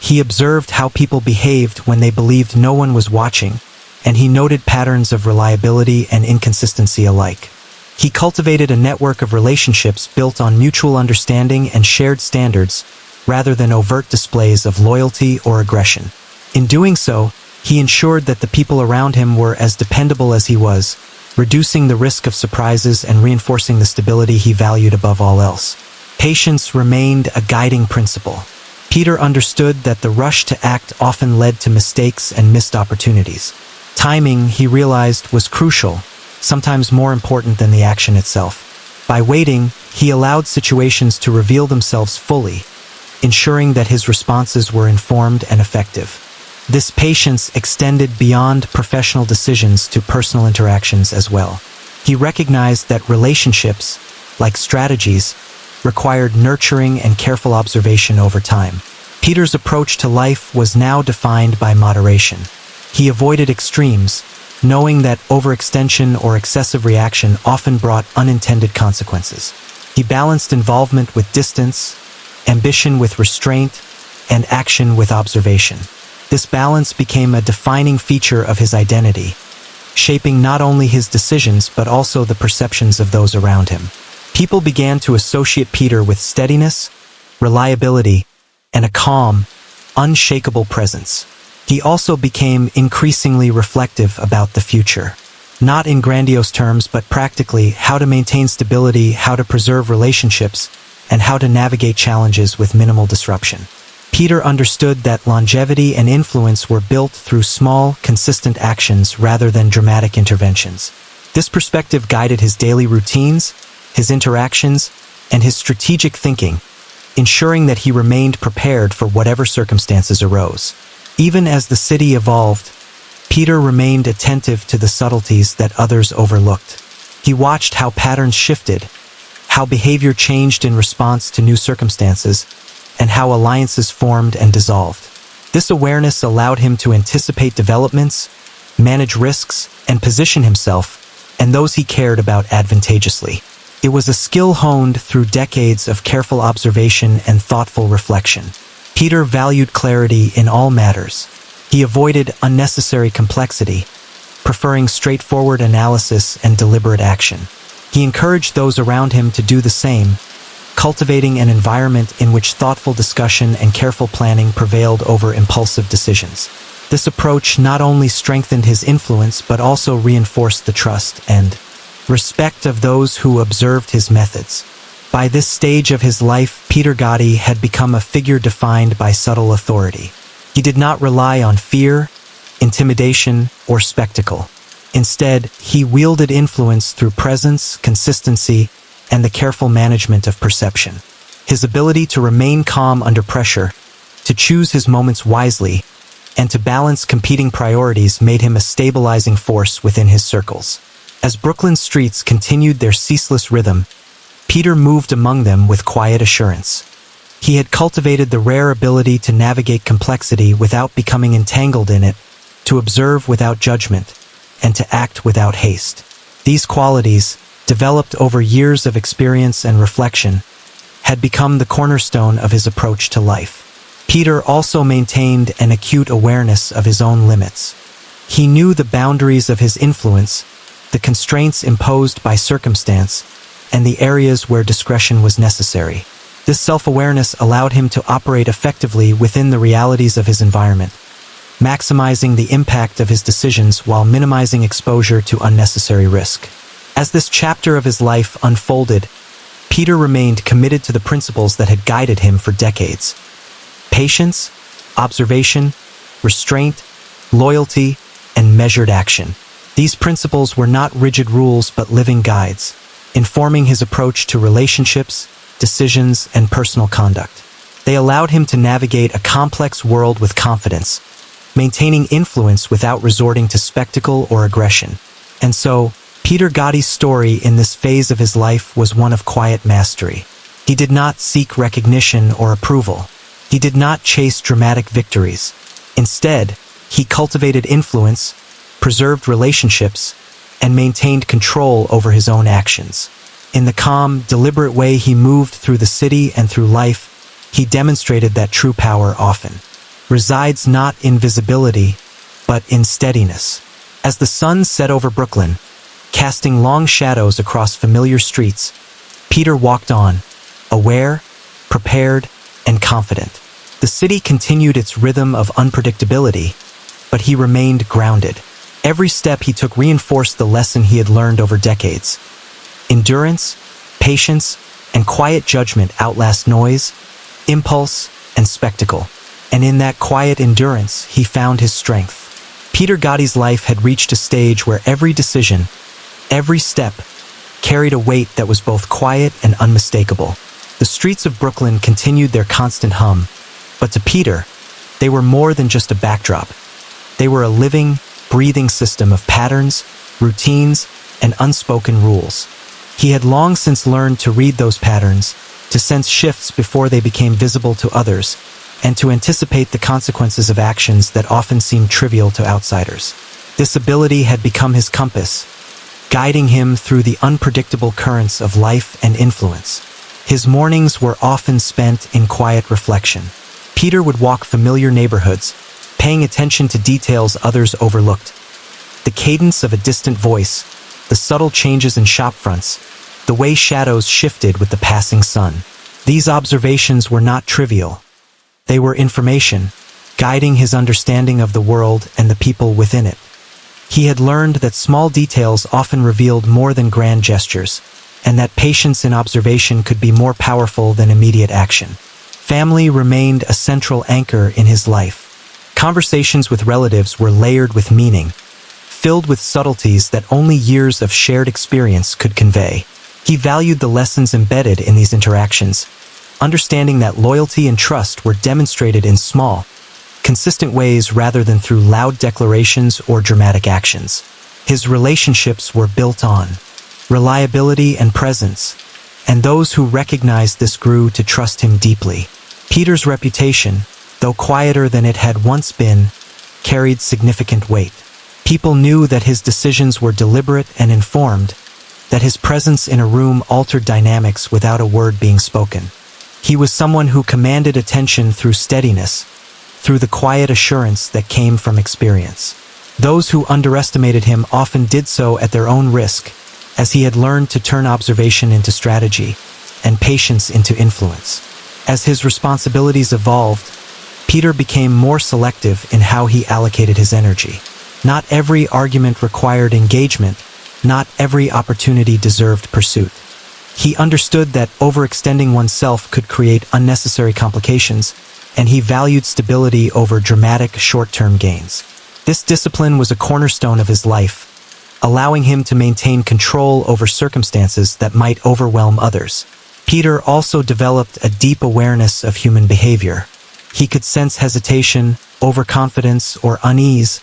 He observed how people behaved when they believed no one was watching, and he noted patterns of reliability and inconsistency alike. He cultivated a network of relationships built on mutual understanding and shared standards, rather than overt displays of loyalty or aggression. In doing so, he ensured that the people around him were as dependable as he was, reducing the risk of surprises and reinforcing the stability he valued above all else. Patience remained a guiding principle. Peter understood that the rush to act often led to mistakes and missed opportunities. Timing, he realized, was crucial, sometimes more important than the action itself. By waiting, he allowed situations to reveal themselves fully, ensuring that his responses were informed and effective. This patience extended beyond professional decisions to personal interactions as well. He recognized that relationships, like strategies, required nurturing and careful observation over time. Peter's approach to life was now defined by moderation. He avoided extremes, knowing that overextension or excessive reaction often brought unintended consequences. He balanced involvement with distance, ambition with restraint, and action with observation. This balance became a defining feature of his identity, shaping not only his decisions but also the perceptions of those around him. People began to associate Peter with steadiness, reliability, and a calm, unshakable presence. He also became increasingly reflective about the future. Not in grandiose terms, but practically how to maintain stability, how to preserve relationships, and how to navigate challenges with minimal disruption. Peter understood that longevity and influence were built through small, consistent actions rather than dramatic interventions. This perspective guided his daily routines, his interactions, and his strategic thinking, ensuring that he remained prepared for whatever circumstances arose. Even as the city evolved, Peter remained attentive to the subtleties that others overlooked. He watched how patterns shifted, how behavior changed in response to new circumstances, and how alliances formed and dissolved. This awareness allowed him to anticipate developments, manage risks, and position himself and those he cared about advantageously. It was a skill honed through decades of careful observation and thoughtful reflection. Peter valued clarity in all matters. He avoided unnecessary complexity, preferring straightforward analysis and deliberate action. He encouraged those around him to do the same, cultivating an environment in which thoughtful discussion and careful planning prevailed over impulsive decisions. This approach not only strengthened his influence but also reinforced the trust and respect of those who observed his methods. By this stage of his life, Peter Gotti had become a figure defined by subtle authority. He did not rely on fear, intimidation, or spectacle. Instead, he wielded influence through presence, consistency, and the careful management of perception. His ability to remain calm under pressure, to choose his moments wisely, and to balance competing priorities made him a stabilizing force within his circles. As Brooklyn's streets continued their ceaseless rhythm, Peter moved among them with quiet assurance. He had cultivated the rare ability to navigate complexity without becoming entangled in it, to observe without judgment, and to act without haste. These qualities, developed over years of experience and reflection, had become the cornerstone of his approach to life. Peter also maintained an acute awareness of his own limits. He knew the boundaries of his influence, the constraints imposed by circumstance, and the areas where discretion was necessary. This self-awareness allowed him to operate effectively within the realities of his environment, maximizing the impact of his decisions while minimizing exposure to unnecessary risk. As this chapter of his life unfolded, Peter remained committed to the principles that had guided him for decades. Patience, observation, restraint, loyalty, and measured action. These principles were not rigid rules but living guides, informing his approach to relationships, decisions, and personal conduct. They allowed him to navigate a complex world with confidence, maintaining influence without resorting to spectacle or aggression. And so, Peter Gotti's story in this phase of his life was one of quiet mastery. He did not seek recognition or approval. He did not chase dramatic victories. Instead, he cultivated influence, preserved relationships, and maintained control over his own actions. In the calm, deliberate way he moved through the city and through life, he demonstrated that true power often resides not in visibility, but in steadiness. As the sun set over Brooklyn, casting long shadows across familiar streets, Peter walked on, aware, prepared, and confident. The city continued its rhythm of unpredictability, but he remained grounded. Every step he took reinforced the lesson he had learned over decades. Endurance, patience, and quiet judgment outlast noise, impulse, and spectacle. And in that quiet endurance, he found his strength. Peter Gotti's life had reached a stage where every decision, every step, carried a weight that was both quiet and unmistakable. The streets of Brooklyn continued their constant hum, but to Peter, they were more than just a backdrop. They were a living, breathing system of patterns, routines, and unspoken rules. He had long since learned to read those patterns, to sense shifts before they became visible to others, and to anticipate the consequences of actions that often seemed trivial to outsiders. This ability had become his compass, guiding him through the unpredictable currents of life and influence. His mornings were often spent in quiet reflection. Peter would walk familiar neighborhoods, paying attention to details others overlooked. The cadence of a distant voice, the subtle changes in shop fronts, the way shadows shifted with the passing sun. These observations were not trivial. They were information, guiding his understanding of the world and the people within it. He had learned that small details often revealed more than grand gestures, and that patience in observation could be more powerful than immediate action. Family remained a central anchor in his life. Conversations with relatives were layered with meaning, filled with subtleties that only years of shared experience could convey. He valued the lessons embedded in these interactions, understanding that loyalty and trust were demonstrated in small, consistent ways rather than through loud declarations or dramatic actions. His relationships were built on reliability and presence, and those who recognized this grew to trust him deeply. Peter's reputation, though quieter than it had once been, carried significant weight. People knew that his decisions were deliberate and informed, that his presence in a room altered dynamics without a word being spoken. He was someone who commanded attention through steadiness, through the quiet assurance that came from experience. Those who underestimated him often did so at their own risk, as he had learned to turn observation into strategy and patience into influence. As his responsibilities evolved, Peter became more selective in how he allocated his energy. Not every argument required engagement, not every opportunity deserved pursuit. He understood that overextending oneself could create unnecessary complications, and he valued stability over dramatic short-term gains. This discipline was a cornerstone of his life, allowing him to maintain control over circumstances that might overwhelm others. Peter also developed a deep awareness of human behavior. He could sense hesitation, overconfidence, or unease,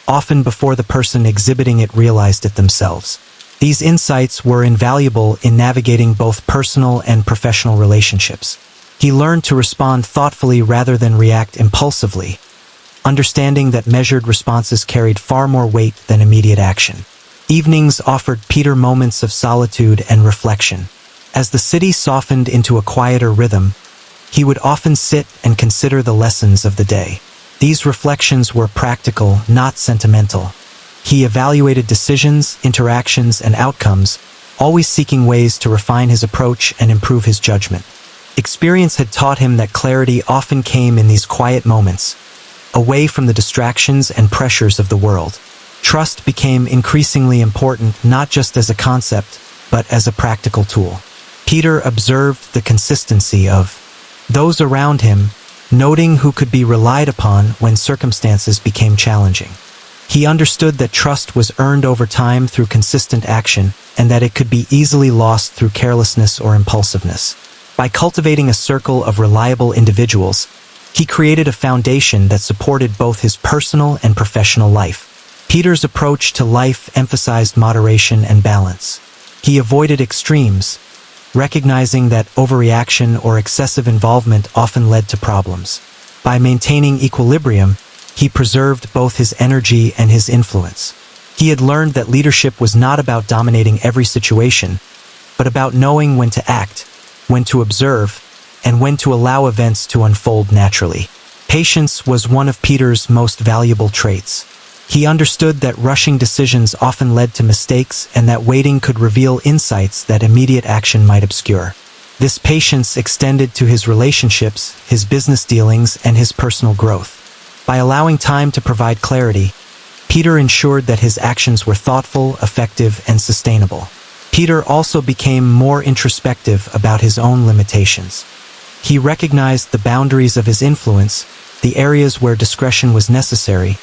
often before the person exhibiting it realized it themselves. These insights were invaluable in navigating both personal and professional relationships. He learned to respond thoughtfully rather than react impulsively, understanding that measured responses carried far more weight than immediate action. Evenings offered Peter moments of solitude and reflection. As the city softened into a quieter rhythm, he would often sit and consider the lessons of the day. These reflections were practical, not sentimental. He evaluated decisions, interactions, and outcomes, always seeking ways to refine his approach and improve his judgment. Experience had taught him that clarity often came in these quiet moments, away from the distractions and pressures of the world. Trust became increasingly important not just as a concept, but as a practical tool. Peter observed the consistency of those around him, noting who could be relied upon when circumstances became challenging. He understood that trust was earned over time through consistent action, and that it could be easily lost through carelessness or impulsiveness. By cultivating a circle of reliable individuals, he created a foundation that supported both his personal and professional life. Peter's approach to life emphasized moderation and balance. He avoided extremes, recognizing that overreaction or excessive involvement often led to problems. By maintaining equilibrium, he preserved both his energy and his influence. He had learned that leadership was not about dominating every situation, but about knowing when to act, when to observe, and when to allow events to unfold naturally. Patience was one of Peter's most valuable traits. He understood that rushing decisions often led to mistakes and that waiting could reveal insights that immediate action might obscure. This patience extended to his relationships, his business dealings, and his personal growth. By allowing time to provide clarity, Peter ensured that his actions were thoughtful, effective, and sustainable. Peter also became more introspective about his own limitations. He recognized the boundaries of his influence, the areas where discretion was necessary,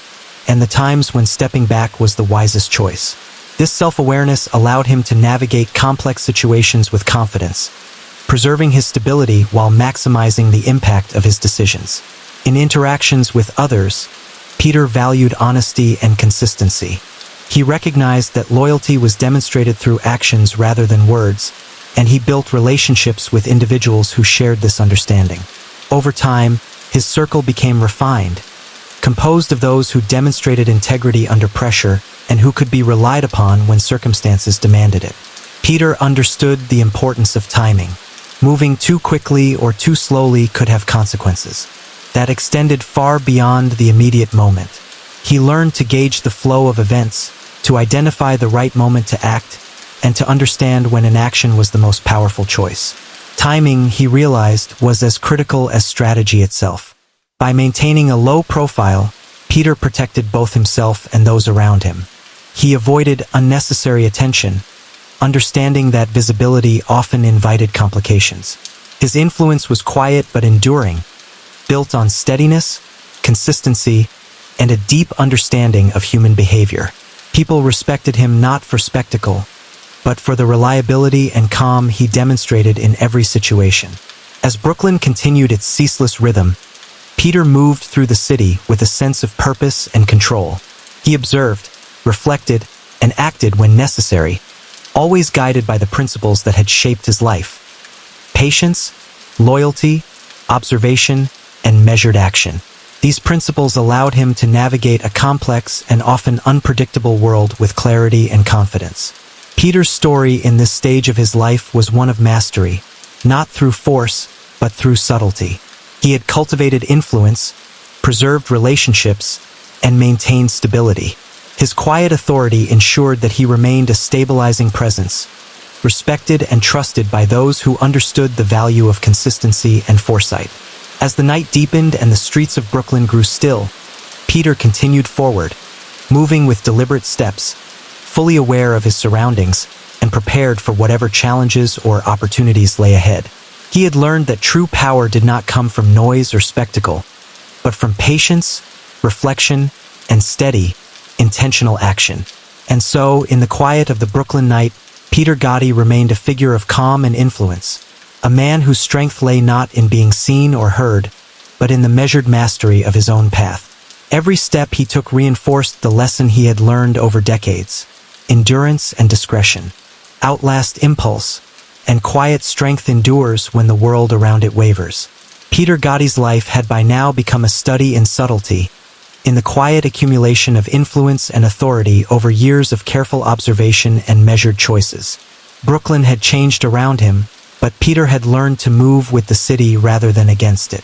and the times when stepping back was the wisest choice. This self-awareness allowed him to navigate complex situations with confidence, preserving his stability while maximizing the impact of his decisions. In interactions with others, Peter valued honesty and consistency. He recognized that loyalty was demonstrated through actions rather than words, and he built relationships with individuals who shared this understanding. Over time, his circle became refined, composed of those who demonstrated integrity under pressure and who could be relied upon when circumstances demanded it. Peter understood the importance of timing. Moving too quickly or too slowly could have consequences. that extended far beyond the immediate moment. He learned to gauge the flow of events, to identify the right moment to act, and to understand when an action was the most powerful choice. Timing, he realized, was as critical as strategy itself. By maintaining a low profile, Peter protected both himself and those around him. He avoided unnecessary attention, understanding that visibility often invited complications. His influence was quiet but enduring, built on steadiness, consistency, and a deep understanding of human behavior. People respected him not for spectacle, but for the reliability and calm he demonstrated in every situation. As Brooklyn continued its ceaseless rhythm, Peter moved through the city with a sense of purpose and control. He observed, reflected, and acted when necessary, always guided by the principles that had shaped his life: patience, loyalty, observation, and measured action. These principles allowed him to navigate a complex and often unpredictable world with clarity and confidence. Peter's story in this stage of his life was one of mastery, not through force, but through subtlety. He had cultivated influence, preserved relationships, and maintained stability. His quiet authority ensured that he remained a stabilizing presence, respected and trusted by those who understood the value of consistency and foresight. As the night deepened and the streets of Brooklyn grew still, Peter continued forward, moving with deliberate steps, fully aware of his surroundings and prepared for whatever challenges or opportunities lay ahead. He had learned that true power did not come from noise or spectacle, but from patience, reflection, and steady, intentional action. And so, in the quiet of the Brooklyn night, Peter Gotti remained a figure of calm and influence, a man whose strength lay not in being seen or heard, but in the measured mastery of his own path. Every step he took reinforced the lesson he had learned over decades: endurance and discretion outlast impulse, and quiet strength endures when the world around it wavers. Peter Gotti's life had by now become a study in subtlety, in the quiet accumulation of influence and authority over years of careful observation and measured choices. Brooklyn had changed around him, but Peter had learned to move with the city rather than against it.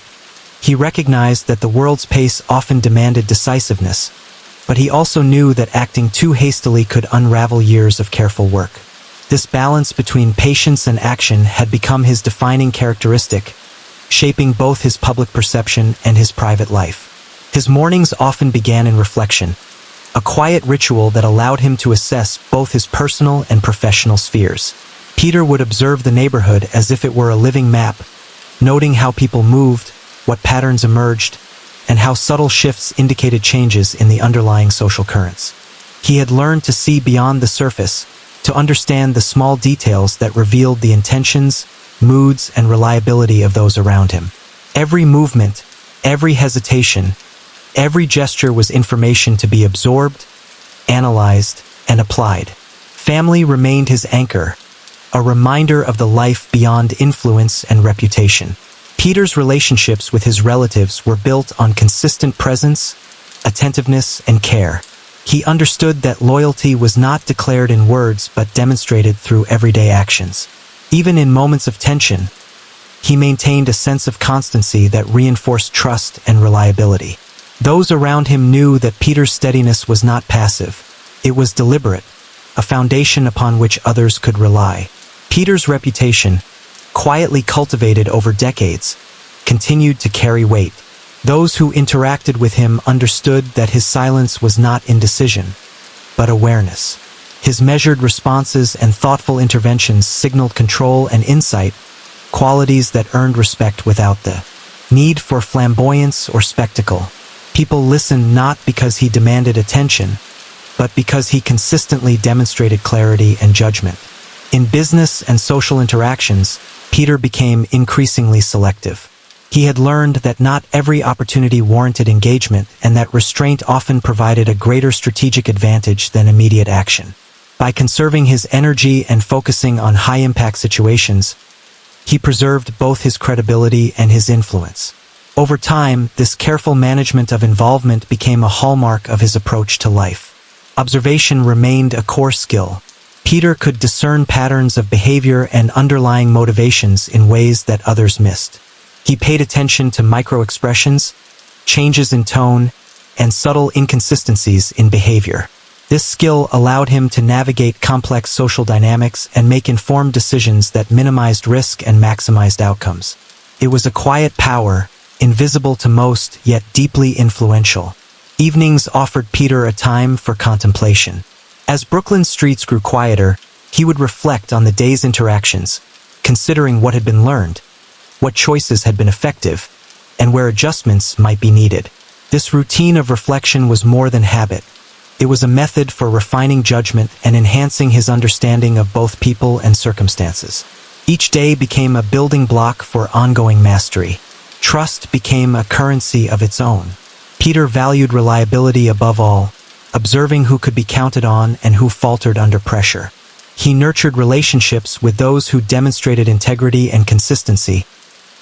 He recognized that the world's pace often demanded decisiveness, but he also knew that acting too hastily could unravel years of careful work. This balance between patience and action had become his defining characteristic, shaping both his public perception and his private life. His mornings often began in reflection, a quiet ritual that allowed him to assess both his personal and professional spheres. Peter would observe the neighborhood as if it were a living map, noting how people moved, what patterns emerged, and how subtle shifts indicated changes in the underlying social currents. He had learned to see beyond the surface, to understand the small details that revealed the intentions, moods, and reliability of those around him. Every movement, every hesitation, every gesture was information to be absorbed, analyzed, and applied. Family remained his anchor, a reminder of the life beyond influence and reputation. Peter's relationships with his relatives were built on consistent presence, attentiveness, and care. He understood that loyalty was not declared in words but demonstrated through everyday actions. Even in moments of tension, he maintained a sense of constancy that reinforced trust and reliability. Those around him knew that Peter's steadiness was not passive. It was deliberate, a foundation upon which others could rely. Peter's reputation, quietly cultivated over decades, continued to carry weight. Those who interacted with him understood that his silence was not indecision, but awareness. His measured responses and thoughtful interventions signaled control and insight, qualities that earned respect without the need for flamboyance or spectacle. People listened not because he demanded attention, but because he consistently demonstrated clarity and judgment. In business and social interactions, Peter became increasingly selective. He had learned that not every opportunity warranted engagement and that restraint often provided a greater strategic advantage than immediate action. By conserving his energy and focusing on high-impact situations, he preserved both his credibility and his influence. Over time, this careful management of involvement became a hallmark of his approach to life. Observation remained a core skill. Peter could discern patterns of behavior and underlying motivations in ways that others missed. He paid attention to micro-expressions, changes in tone, and subtle inconsistencies in behavior. This skill allowed him to navigate complex social dynamics and make informed decisions that minimized risk and maximized outcomes. It was a quiet power, invisible to most, yet deeply influential. Evenings offered Peter a time for contemplation. As Brooklyn's streets grew quieter, he would reflect on the day's interactions, considering what had been learned, what choices had been effective, and where adjustments might be needed. This routine of reflection was more than habit. It was a method for refining judgment and enhancing his understanding of both people and circumstances. Each day became a building block for ongoing mastery. Trust became a currency of its own. Peter valued reliability above all, observing who could be counted on and who faltered under pressure. He nurtured relationships with those who demonstrated integrity and consistency,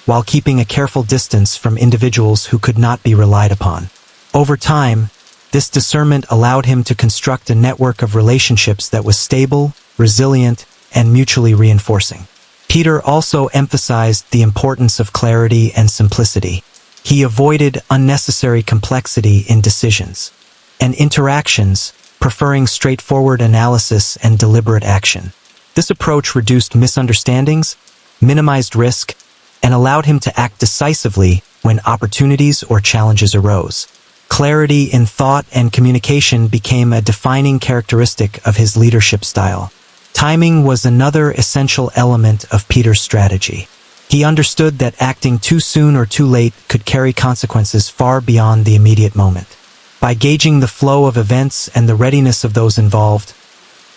while keeping a careful distance from individuals who could not be relied upon. Over time, this discernment allowed him to construct a network of relationships that was stable, resilient, and mutually reinforcing. Peter also emphasized the importance of clarity and simplicity. He avoided unnecessary complexity in decisions and interactions, preferring straightforward analysis and deliberate action. This approach reduced misunderstandings, minimized risk, and allowed him to act decisively when opportunities or challenges arose. Clarity in thought and communication became a defining characteristic of his leadership style. Timing was another essential element of Peter's strategy. He understood that acting too soon or too late could carry consequences far beyond the immediate moment. By gauging the flow of events and the readiness of those involved,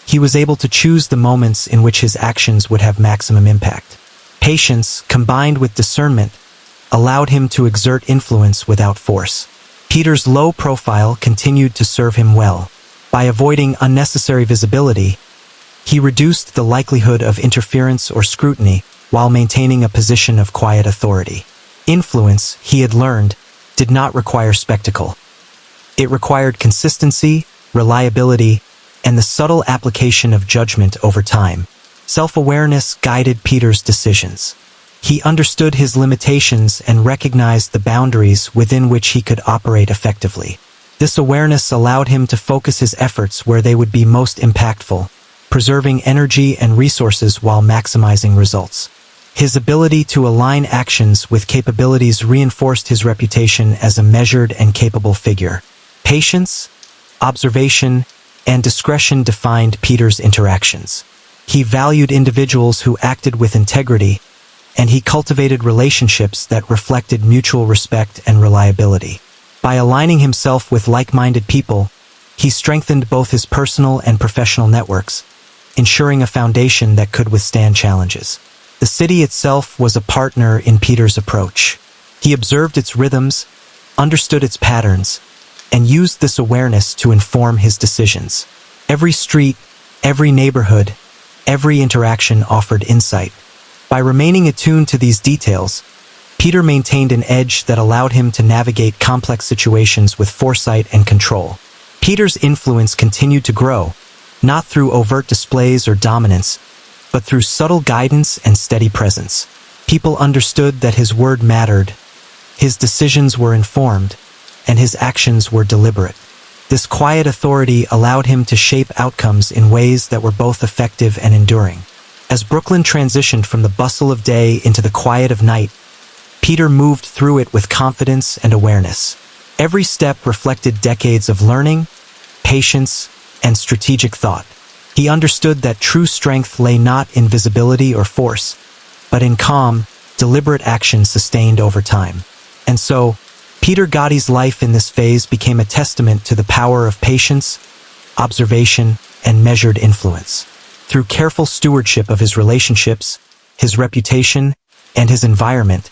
he was able to choose the moments in which his actions would have maximum impact. Patience, combined with discernment, allowed him to exert influence without force. Peter's low profile continued to serve him well. By avoiding unnecessary visibility, he reduced the likelihood of interference or scrutiny while maintaining a position of quiet authority. Influence, he had learned, did not require spectacle. It required consistency, reliability, and the subtle application of judgment over time. Self-awareness guided Peter's decisions. He understood his limitations and recognized the boundaries within which he could operate effectively. This awareness allowed him to focus his efforts where they would be most impactful, preserving energy and resources while maximizing results. His ability to align actions with capabilities reinforced his reputation as a measured and capable figure. Patience, observation, and discretion defined Peter's interactions. He valued individuals who acted with integrity, and he cultivated relationships that reflected mutual respect and reliability. By aligning himself with like-minded people, he strengthened both his personal and professional networks, ensuring a foundation that could withstand challenges. The city itself was a partner in Peter's approach. He observed its rhythms, understood its patterns, and used this awareness to inform his decisions. Every street, every neighborhood, every interaction offered insight. By remaining attuned to these details, Peter maintained an edge that allowed him to navigate complex situations with foresight and control. Peter's influence continued to grow, not through overt displays or dominance, but through subtle guidance and steady presence. People understood that his word mattered, his decisions were informed, and his actions were deliberate. This quiet authority allowed him to shape outcomes in ways that were both effective and enduring. As Brooklyn transitioned from the bustle of day into the quiet of night, Peter moved through it with confidence and awareness. Every step reflected decades of learning, patience, and strategic thought. He understood that true strength lay not in visibility or force, but in calm, deliberate action sustained over time. And so, Peter Gotti's life in this phase became a testament to the power of patience, observation, and measured influence. Through careful stewardship of his relationships, his reputation, and his environment,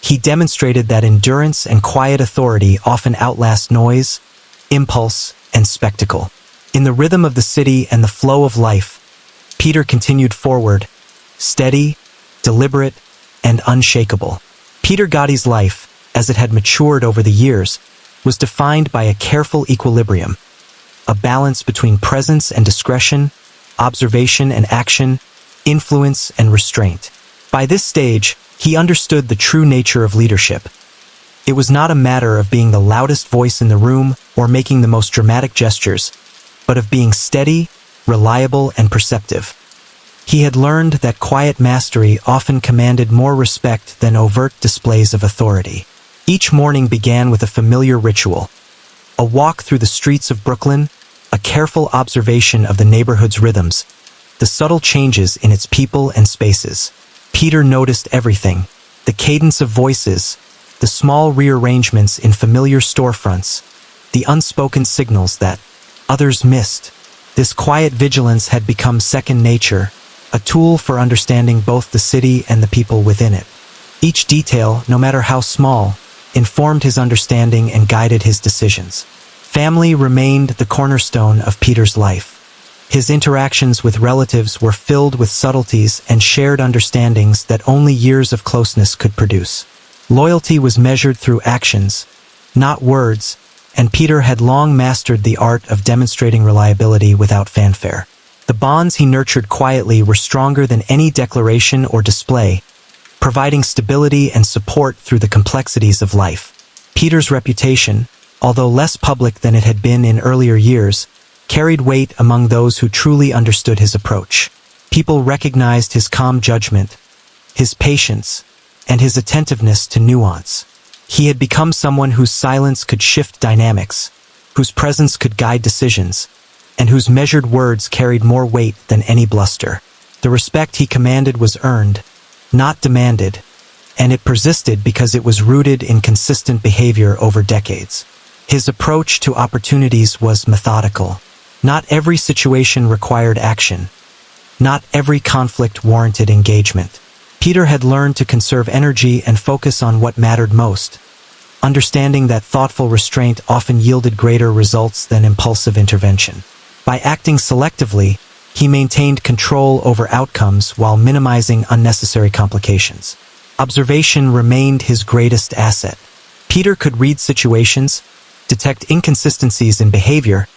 he demonstrated that endurance and quiet authority often outlast noise, impulse, and spectacle. In the rhythm of the city and the flow of life, Peter continued forward, steady, deliberate, and unshakable. Peter Gotti's life, as it had matured over the years, was defined by a careful equilibrium, a balance between presence and discretion, observation and action, influence and restraint. By this stage, He understood the true nature of leadership. It was not a matter of being the loudest voice in the room or making the most dramatic gestures, but of being steady, reliable, and perceptive. He had learned that quiet mastery often commanded more respect than overt displays of authority. Each morning began with a familiar ritual: a walk through the streets of Brooklyn, a careful observation of the neighborhood's rhythms, the subtle changes in its people and spaces. Peter noticed everything: the cadence of voices, the small rearrangements in familiar storefronts, the unspoken signals that others missed. This quiet vigilance had become second nature, a tool for understanding both the city and the people within it. Each detail, no matter how small, informed his understanding and guided his decisions. Family remained the cornerstone of Peter's life. His interactions with relatives were filled with subtleties and shared understandings that only years of closeness could produce. Loyalty was measured through actions, not words, and Peter had long mastered the art of demonstrating reliability without fanfare. The bonds he nurtured quietly were stronger than any declaration or display, providing stability and support through the complexities of life. Peter's reputation, although less public than it had been in earlier years, carried weight among those who truly understood his approach. People recognized his calm judgment, his patience, and his attentiveness to nuance. He had become someone whose silence could shift dynamics, whose presence could guide decisions, and whose measured words carried more weight than any bluster. The respect he commanded was earned, not demanded, and it persisted because it was rooted in consistent behavior over decades. His approach to opportunities was methodical. Not every situation required action. Not every conflict warranted engagement. Peter had learned to conserve energy and focus on what mattered most, understanding that thoughtful restraint often yielded greater results than impulsive intervention. By acting selectively, he maintained control over outcomes while minimizing unnecessary complications. Observation remained his greatest asset. Peter could read situations, detect inconsistencies in behavior,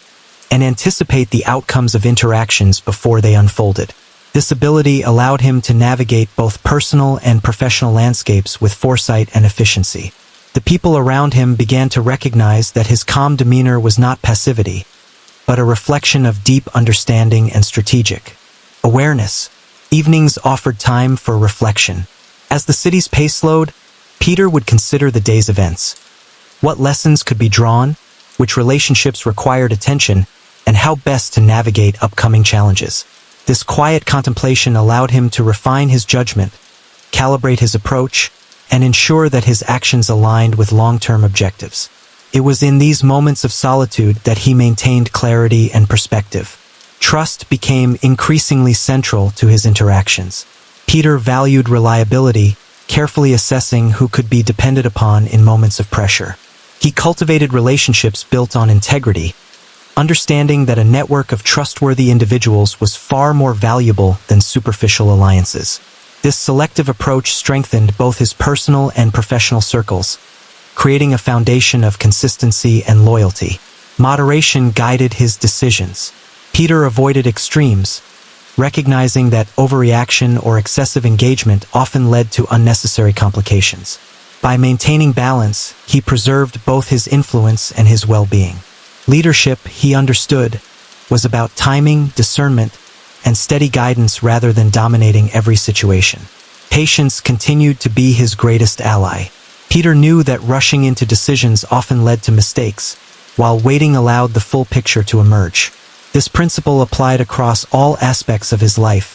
and anticipate the outcomes of interactions before they unfolded. This ability allowed him to navigate both personal and professional landscapes with foresight and efficiency. The people around him began to recognize that his calm demeanor was not passivity, but a reflection of deep understanding and strategic awareness. Evenings offered time for reflection. As the city's pace slowed, Peter would consider the day's events. What lessons could be drawn, which relationships required attention, and how best to navigate upcoming challenges. This quiet contemplation allowed him to refine his judgment, calibrate his approach, and ensure that his actions aligned with long-term objectives. It was in these moments of solitude that he maintained clarity and perspective. Trust became increasingly central to his interactions. Peter valued reliability, carefully assessing who could be depended upon in moments of pressure. He cultivated relationships built on integrity, understanding that a network of trustworthy individuals was far more valuable than superficial alliances. This selective approach strengthened both his personal and professional circles, creating a foundation of consistency and loyalty. Moderation guided his decisions. Peter avoided extremes, recognizing that overreaction or excessive engagement often led to unnecessary complications. By maintaining balance, he preserved both his influence and his well-being. Leadership, he understood, was about timing, discernment, and steady guidance rather than dominating every situation. Patience continued to be his greatest ally. Peter knew that rushing into decisions often led to mistakes, while waiting allowed the full picture to emerge. This principle applied across all aspects of his life,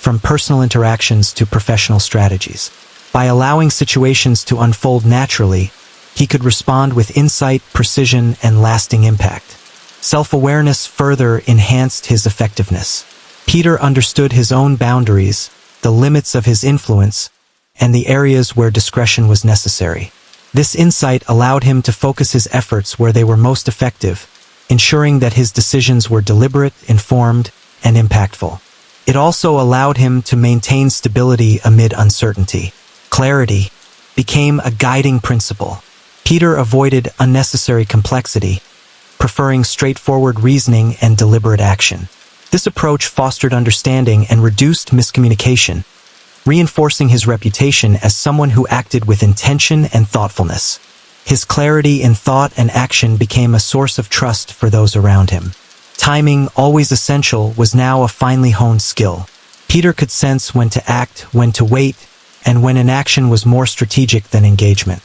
from personal interactions to professional strategies. By allowing situations to unfold naturally, he could respond with insight, precision, and lasting impact. Self-awareness further enhanced his effectiveness. Peter understood his own boundaries, the limits of his influence, and the areas where discretion was necessary. This insight allowed him to focus his efforts where they were most effective, ensuring that his decisions were deliberate, informed, and impactful. It also allowed him to maintain stability amid uncertainty. Clarity became a guiding principle. Peter avoided unnecessary complexity, preferring straightforward reasoning and deliberate action. This approach fostered understanding and reduced miscommunication, reinforcing his reputation as someone who acted with intention and thoughtfulness. His clarity in thought and action became a source of trust for those around him. Timing, always essential, was now a finely honed skill. Peter could sense when to act, when to wait, and when an action was more strategic than engagement.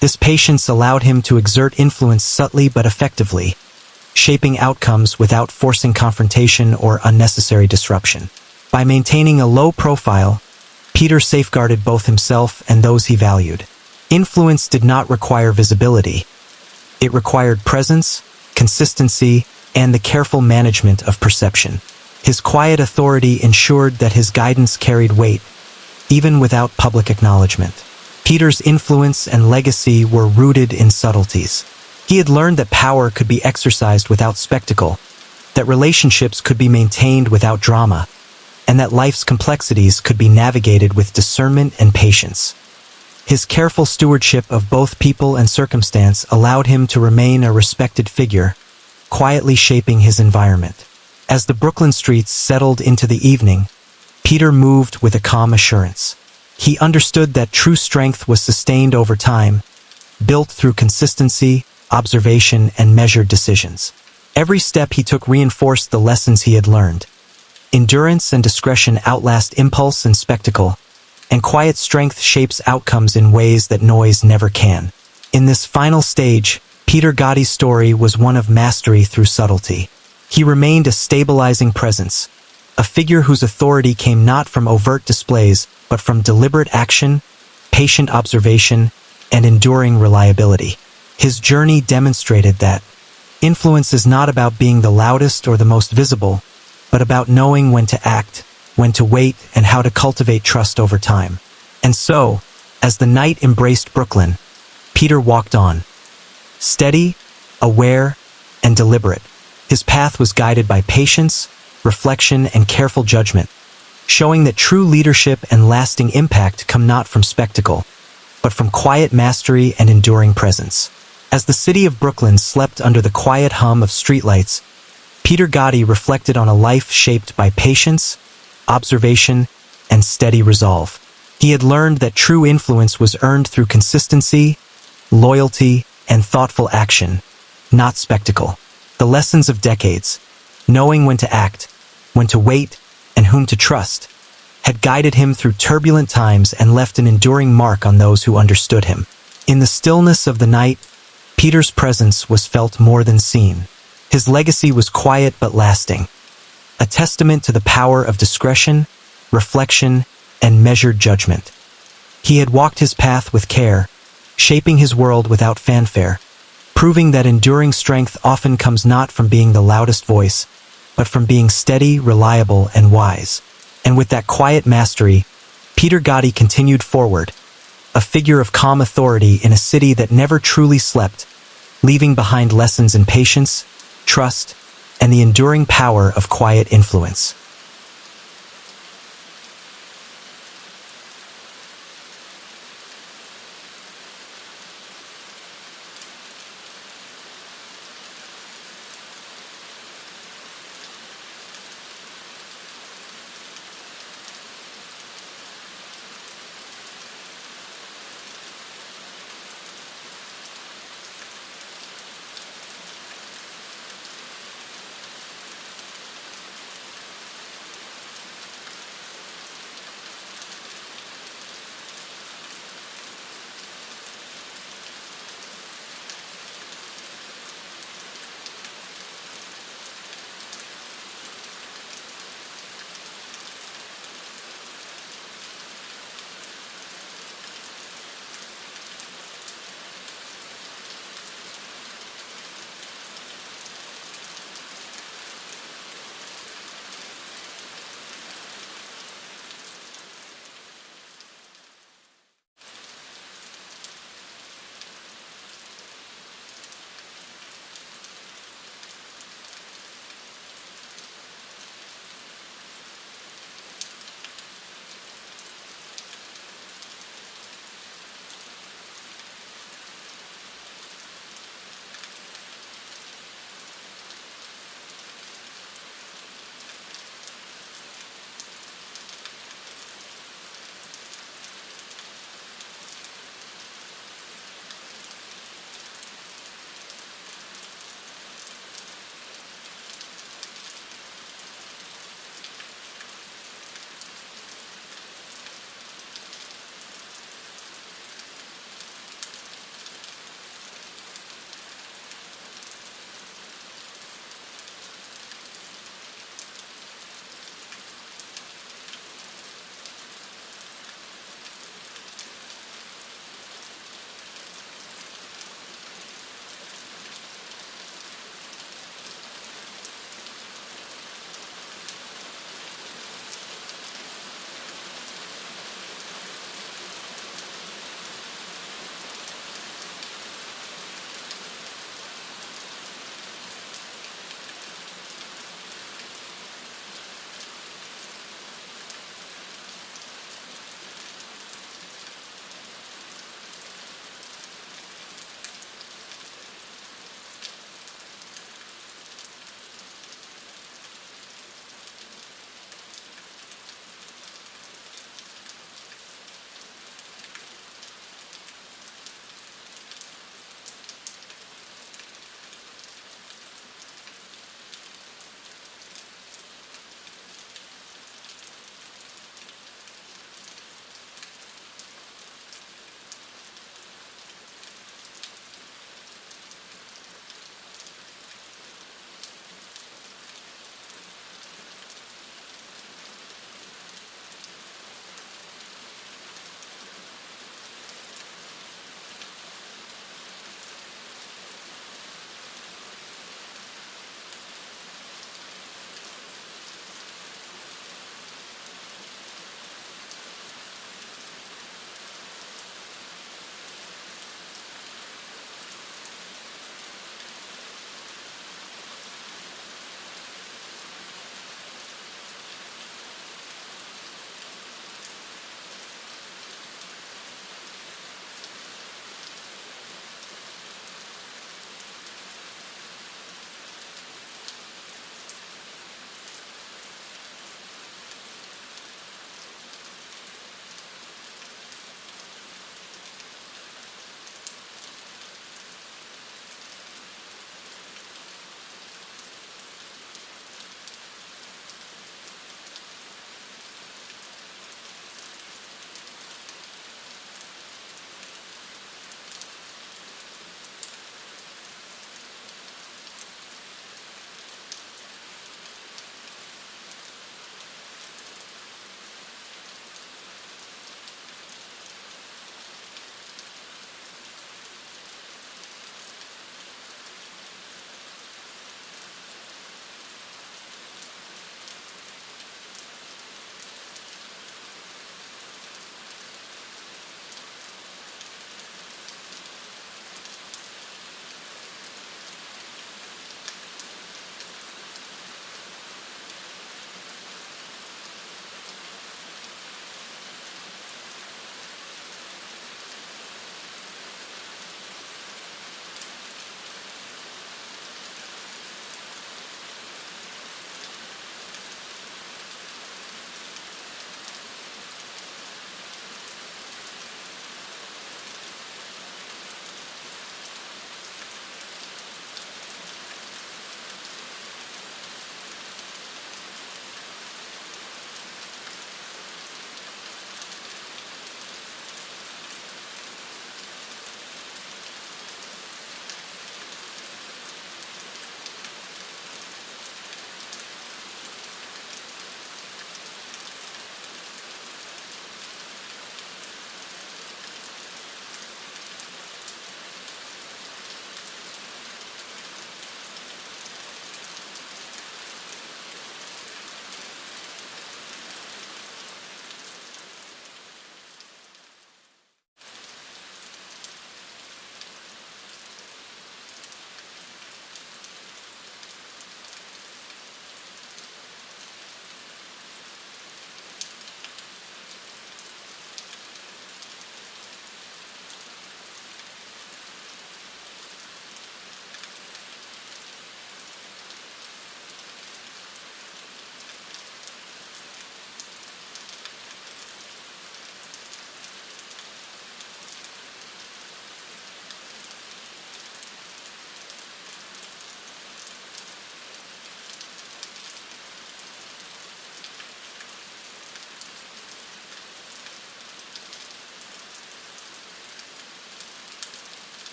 This patience allowed him to exert influence subtly but effectively, shaping outcomes without forcing confrontation or unnecessary disruption. By maintaining a low profile, Peter safeguarded both himself and those he valued. Influence did not require visibility. It required presence, consistency, and the careful management of perception. His quiet authority ensured that his guidance carried weight, even without public acknowledgement. Peter's influence and legacy were rooted in subtleties. He had learned that power could be exercised without spectacle, that relationships could be maintained without drama, and that life's complexities could be navigated with discernment and patience. His careful stewardship of both people and circumstance allowed him to remain a respected figure, quietly shaping his environment. As the Brooklyn streets settled into the evening, Peter moved with a calm assurance. He understood that true strength was sustained over time, built through consistency, observation, and measured decisions. Every step he took reinforced the lessons he had learned. Endurance and discretion outlast impulse and spectacle, and quiet strength shapes outcomes in ways that noise never can. In this final stage, Peter Gotti's story was one of mastery through subtlety. He remained a stabilizing presence, a figure whose authority came not from overt displays, but from deliberate action, patient observation, and enduring reliability. His journey demonstrated that influence is not about being the loudest or the most visible, but about knowing when to act, when to wait, and how to cultivate trust over time. And so, as the night embraced Brooklyn, Peter walked on, steady, aware, and deliberate. His path was guided by patience, reflection, and careful judgment, showing that true leadership and lasting impact come not from spectacle, but from quiet mastery and enduring presence. As the city of Brooklyn slept under the quiet hum of streetlights, Peter Gotti reflected on a life shaped by patience, observation, and steady resolve. He had learned that true influence was earned through consistency, loyalty, and thoughtful action, not spectacle. The lessons of decades, knowing when to act, when to wait, and whom to trust, had guided him through turbulent times and left an enduring mark on those who understood him. In the stillness of the night, Peter's presence was felt more than seen. His legacy was quiet but lasting, a testament to the power of discretion, reflection, and measured judgment. He had walked his path with care, shaping his world without fanfare, proving that enduring strength often comes not from being the loudest voice, but from being steady, reliable, and wise. And with that quiet mastery, Peter Gotti continued forward, a figure of calm authority in a city that never truly slept, leaving behind lessons in patience, trust, and the enduring power of quiet influence.